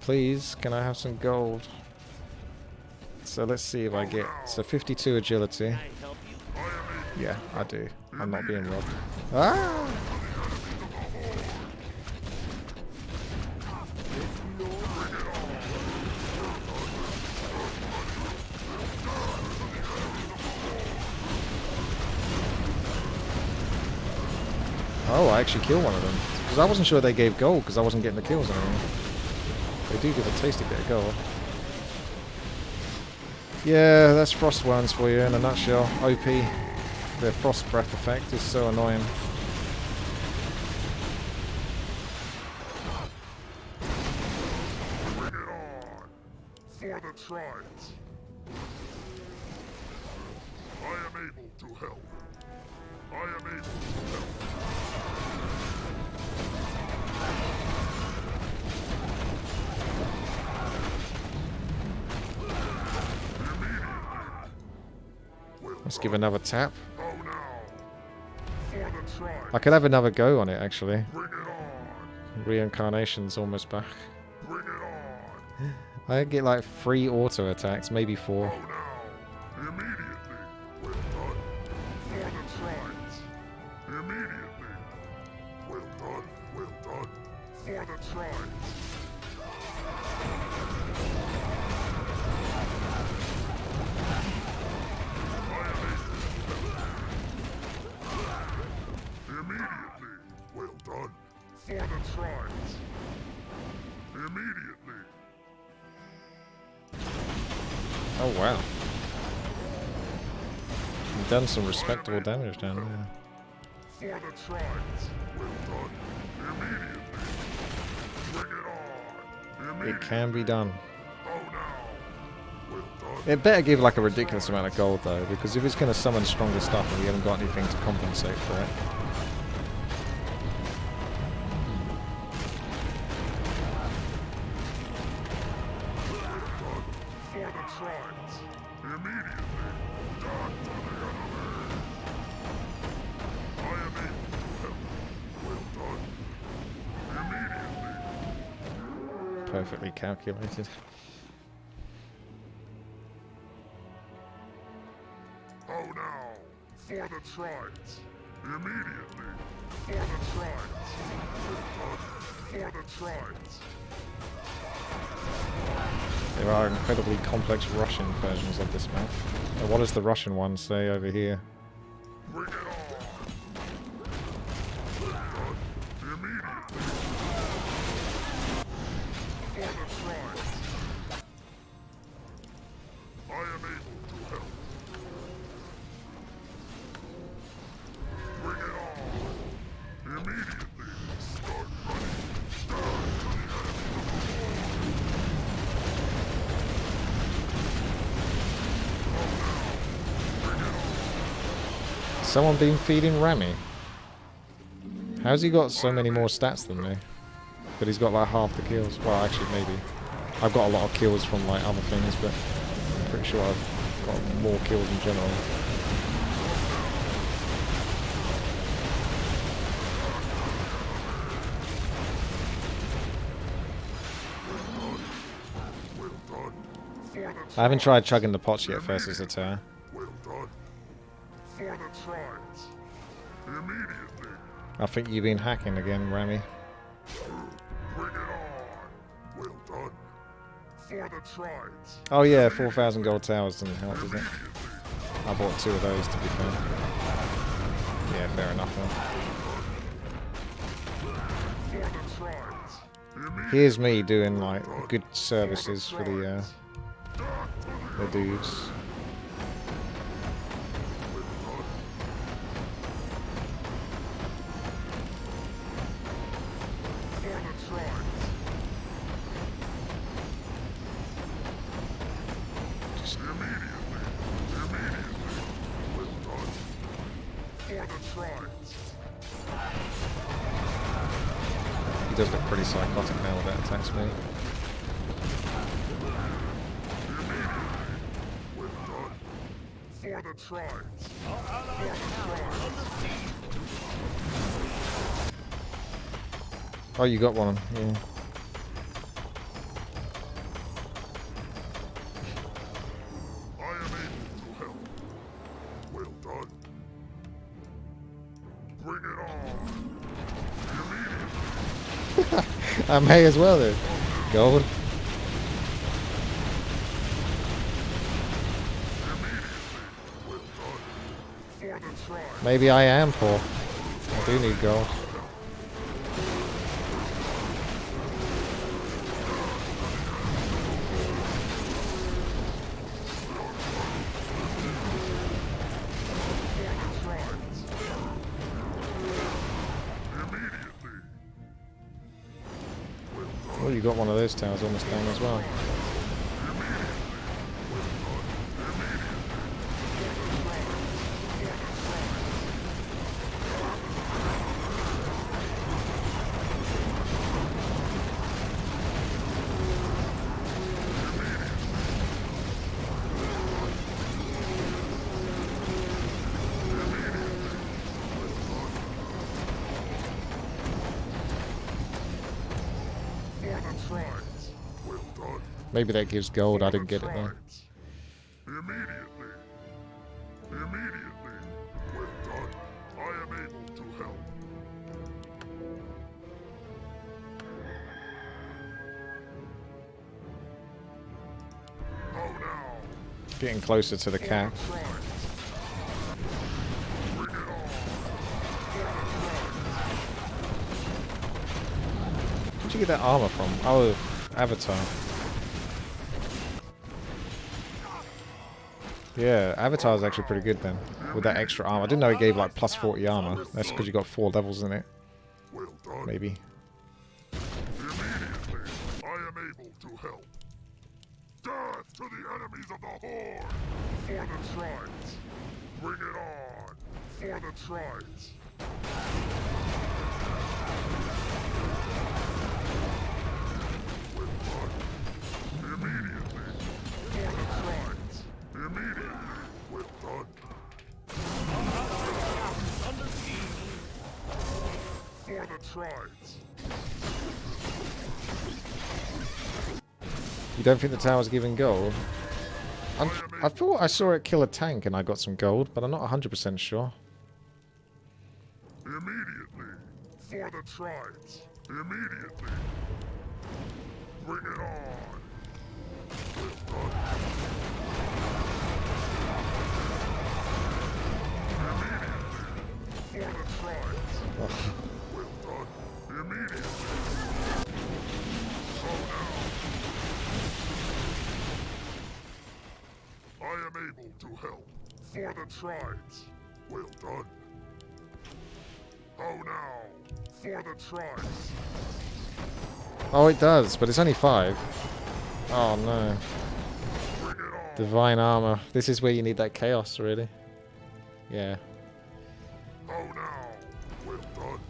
Please, can I have some gold? So let's see if I get... So 52 agility. Yeah, I do. I'm not being robbed. Ah! Oh, I actually killed one of them. Because I wasn't sure they gave gold because I wasn't getting the kills anymore. They do give a tasty bit of gold. Yeah, that's Frost Worms for you in a nutshell. OP. The Frost Breath effect is so annoying. Bring it on! For the tribes! I am able to help. I am able to help. Let's give another tap. How now? For the tribes! I could have another go on it, actually. Bring it on! Reincarnation's almost back. Bring it on! I get like 3 auto attacks, maybe 4. How now? Immediately! Well done! For the tribes! Immediately! Well done! Well done! For the tribes! Immediately! Well done! For the tribes! Immediately! Oh wow. You've done some respectable damage down there. For the tribes! Well done! Immediately! Bring it on! Immediately! It can be done. How now? Well done! It better give like a ridiculous amount of gold though, because if it's going to summon stronger stuff and we haven't got anything to compensate for it. For the tribes! Immediately! Not for the enemy! I am able to help. Well done! Immediately! Perfectly calculated. How now? For the tribes! Immediately! For the tribes! Well done! For the tribes! There are incredibly complex Russian versions of this map. Now, what does the Russian one say over here? Bring it on! Well done! Immediately! For the tribes! I am able to help. Bring it on! Immediately! Start running! Down to the enemy! Someone been feeding Rami? How's he got so many more stats than me? But he's got like half the kills. Well, actually, maybe. I've got a lot of kills from like other things, but I'm pretty sure I've got more kills in general. Well done! For the I haven't tried chugging the pots yet versus the tower. Well done! For the tribes! Immediately! I think you've been hacking again, Rami. Bring it on! Well done! For the tribes! Oh yeah, 4,000 gold towers doesn't help, does it? Immediately! I bought 2 of those to be fair. Yeah, fair enough then. For the tribes! Immediately! Here's me doing like good services for the dudes. For the tribes! Just Immediately! Immediately! Well done! For the tribes! he does look pretty psychotic now with that attack speed. Immediately! Well done! For the tribes! For the tribes! Oh, you got one. Yeah. I am able to help. Well done. Bring it on. Immediately. I may as well then. Gold. Immediately. Well done. For the tribes. Maybe I am poor. I do need gold. you got one of those towers almost down as well. Maybe that gives gold. I didn't get it though. Immediately. Immediately. Well done. I am able to help. How now? Getting closer to the cap. Where'd you get that armor from? Oh, Avatar. Yeah, Avatar's actually pretty good then, with that extra armor. I didn't know it gave like plus 40 armor. That's because you got 4 levels in it. Well done. Maybe. Immediately, I am able to help. Death to the enemies of the Horde! For the tribes! Bring it on! For the tribes! Well done. Immediately! For the tribes! Immediately! Well done. For the tribes! You don't think the tower's giving gold? I thought I saw it kill a tank and I got some gold, but I'm not 100% sure. Immediately! For the tribes! Immediately! Bring it on! Well done. Immediately! For the tribes! Well done. Immediately! Oh now! I am able to help. For the tribes! Well done. Oh now! For the tribes! Oh, it does, but it's only 5. Oh no. Bring it on! Divine armor. This is where you need that chaos, really. Yeah. Oh now! Well done.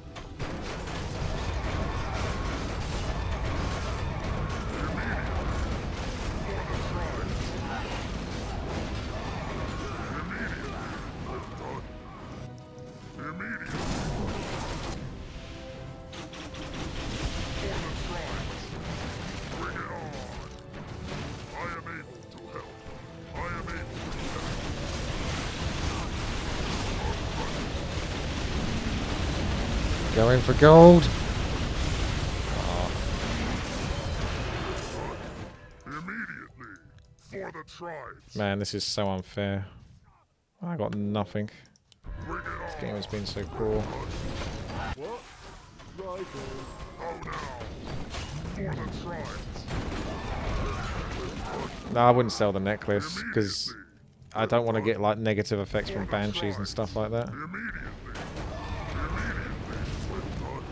Going for gold. Immediately! For the tribes! Man, this is so unfair. I got nothing. Bring it This on! game has been so cruel. What? Right Oh now! For the tribes! No, I wouldn't sell the necklace, because I don't want to get like negative effects from banshees and stuff like that. Immediately! Immediately! Well done.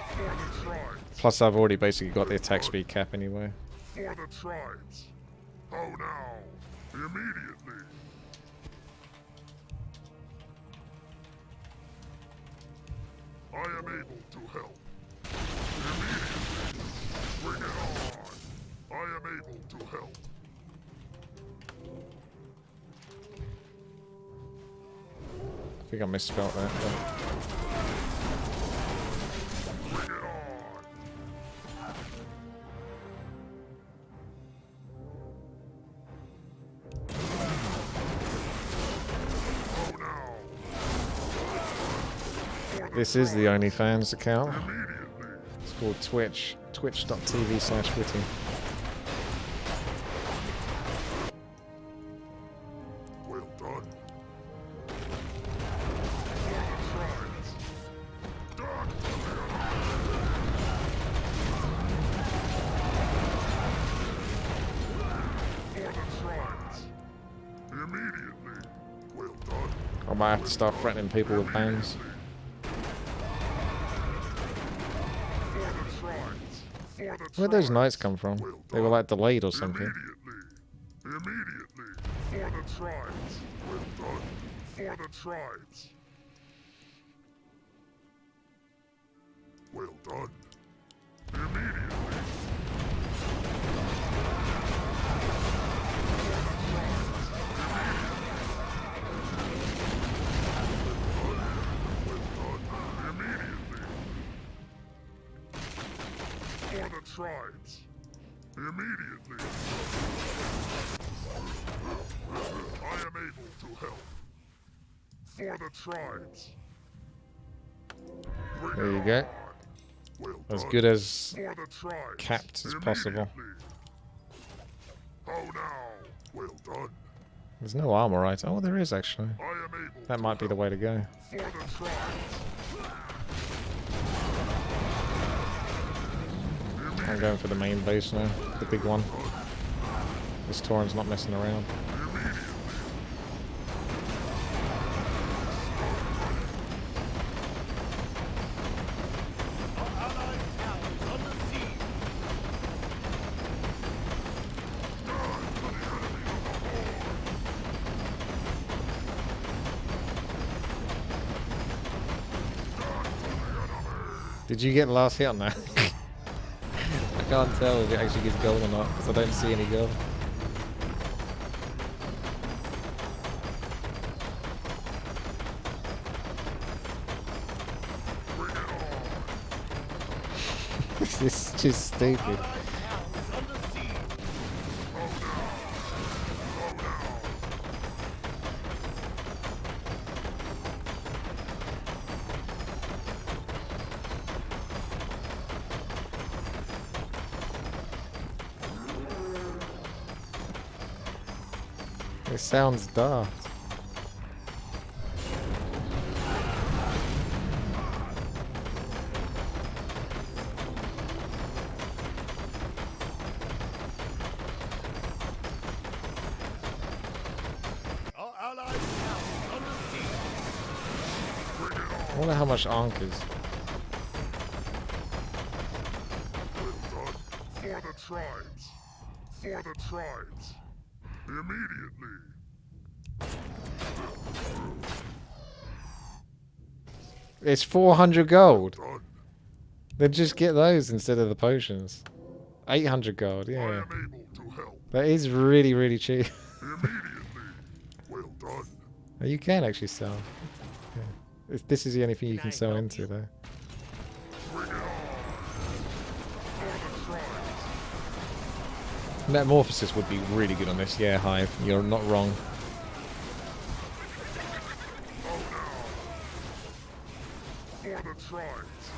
For the tribes! Plus I've already basically got the attack speed cap anyway. For the tribes! Oh now! Immediately! I am able to help. Immediately! Bring it on! I am able to help. I think I misspelled that. But Bring it on! Oh now! this is the OnlyFans account. Immediately! It's called Twitch. Twitch.tv/Witty. Well done. For the tribes. Death to the enemy. For the tribes. Immediately. Well done. I might have to start threatening people with bans. For the tribes. For For the Where'd those tribes. knights come from? Well They were done. like delayed or something. Immediately. For the tribes. Well done. For the tribes. Well done. Immediately. For the tribes. Immediately. I am able to help. For the tribes. Bring There you it go. on. Well As done. good as For the tribes. capped as possible. Immediately. How now? Well done. There's no armor, right? Oh, there is actually. I am able That to might be the help. way to go. For the tribes. I'm going for the main base now, the big one. This Tauren's not messing around. Did you get the last hit on that? I can't tell if it actually gives gold or not, because I don't see any gold. This is just stupid. It sounds daft. I wonder how much Ankh is. For the tribes. For the tribes. Immediately. It's 400 gold. Done. Then just get those instead of the potions. 800 gold, I yeah. am able to help. That is really, really cheap. Immediately. Well done. You can actually sell. Yeah. This is the only thing you can sell into, though. Bring it on. For the tribes. Metamorphosis would be really good on this. Yeah, Hive. You're not wrong. For the tribes.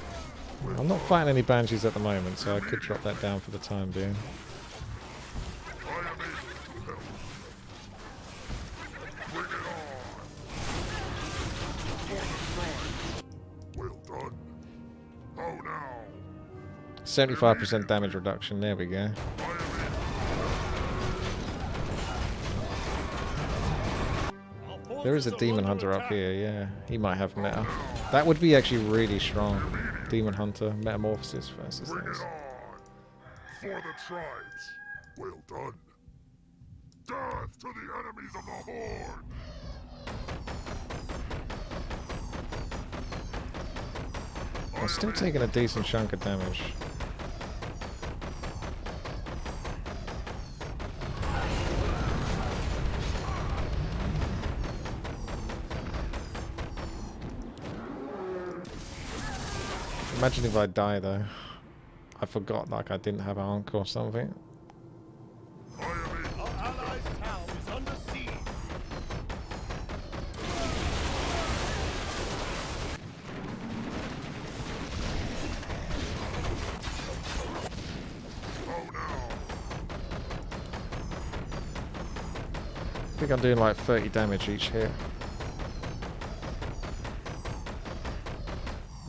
I'm not fighting any banshees at the moment, so I could drop that down for the time being. I am able to help. Bring it on. For the tribes. Well done. How now? 75% damage reduction. There we go. I am able. There is a demon hunter up here. Yeah, he might have meta. That would be actually really strong. Demon hunter metamorphosis versus Bring this. it on. For the tribes. Well done. Death to the enemies of the Horde. I'm still taking a decent chunk of damage. Imagine if I die though. I forgot like I didn't have Ankh or something. I am able. Our allies' town is under siege. How now? I think I'm doing like 30 damage each hit.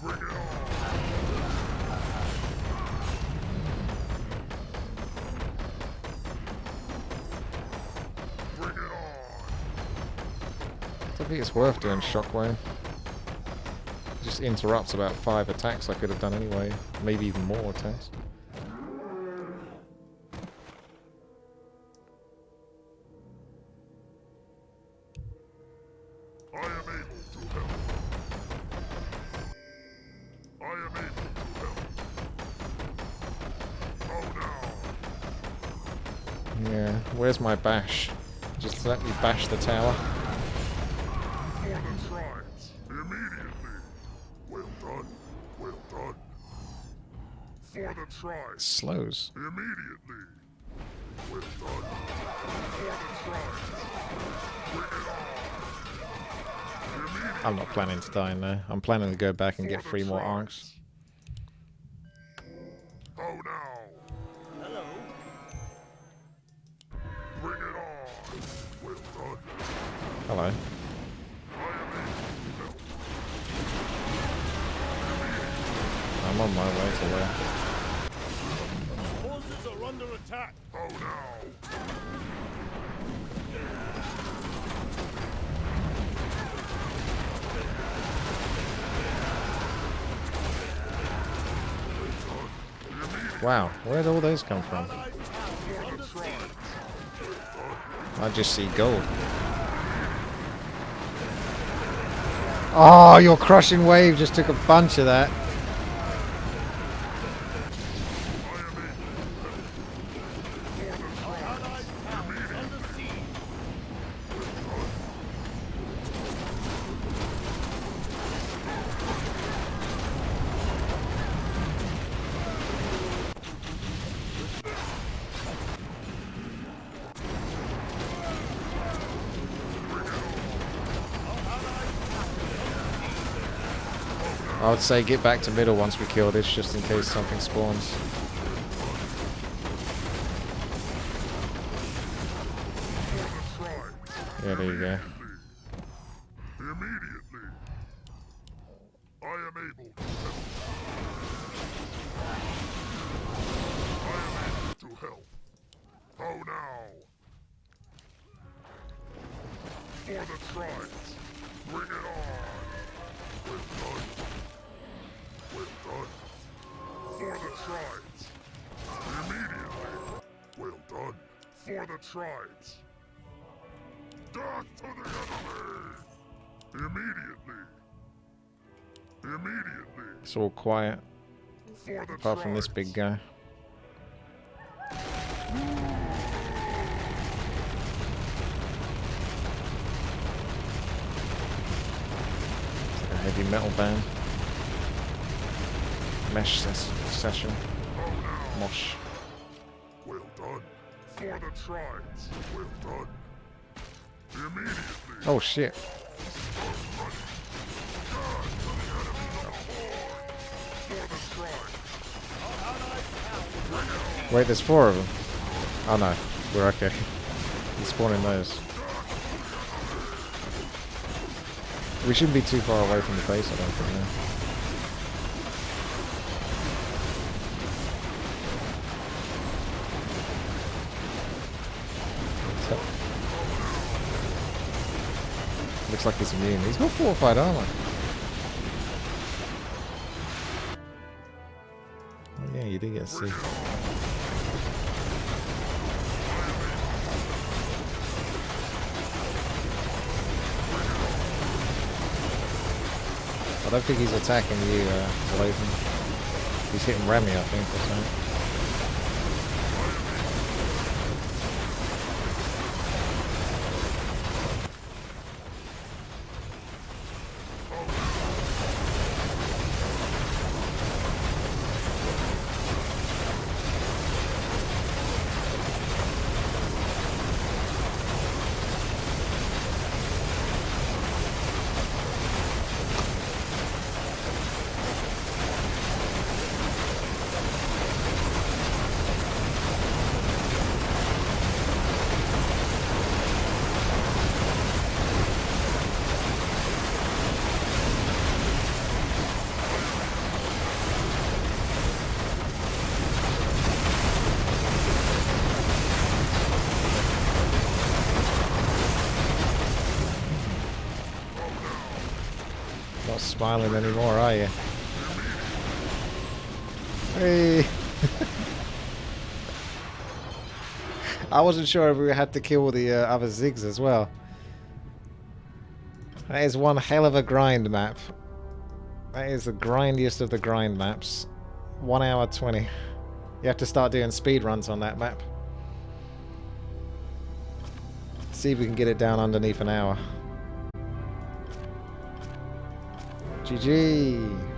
Bring it on. Bring it on. I think it's worth doing Shockwave. Just interrupts about 5 attacks I could have done anyway. Maybe even more attacks. Yeah, where's my bash? Just let me bash the tower. For the tribes, immediately. Well done, well done. For the tribes, Slows. immediately. Well done. For the tribes, bring it on. Immediately. I'm not planning to die in there. I'm planning to go back and get 3 more arcs. How now? Hello. Bring it on. Well done. Hello. I am able to help. I'm on my way to there. Forces are under attack. How now? Wow, where'd all those come from? Allied tower under siege. I just see gold. Oh, your crushing wave just took a bunch of that. Allied tower under siege. I would say get back to middle once we kill this, just in case something spawns. Yeah, there you go. Immediately. I am able to help. I am able to help. How now? For the tribes, bring it on. Well done. Well done. For the tribes. Immediately. Well done. For the tribes. Death to the enemy! Immediately. Immediately. It's all quiet, For the apart from this tribes. big guy. It's like a heavy metal band. Mesh session. Mosh. Well done. For the tribes. Well done. Immediately. Oh shit. For the tribes. Wait, there's 4 of them. Oh no, we're okay. He's spawning those. We shouldn't be too far away from the base, I don't think. No. Looks like he's immune. He's got fortified armor. Oh yeah, you did get to see. I don't think he's attacking you, Lathan. He's hitting Remy, I think, or something. Not smiling anymore, are you? Hey! I wasn't sure if we had to kill the other Ziggs as well. That is one hell of a grind map. That is the grindiest of the grind maps. 1 hour 20. You have to start doing speed runs on that map. See if we can get it down underneath an hour. GG.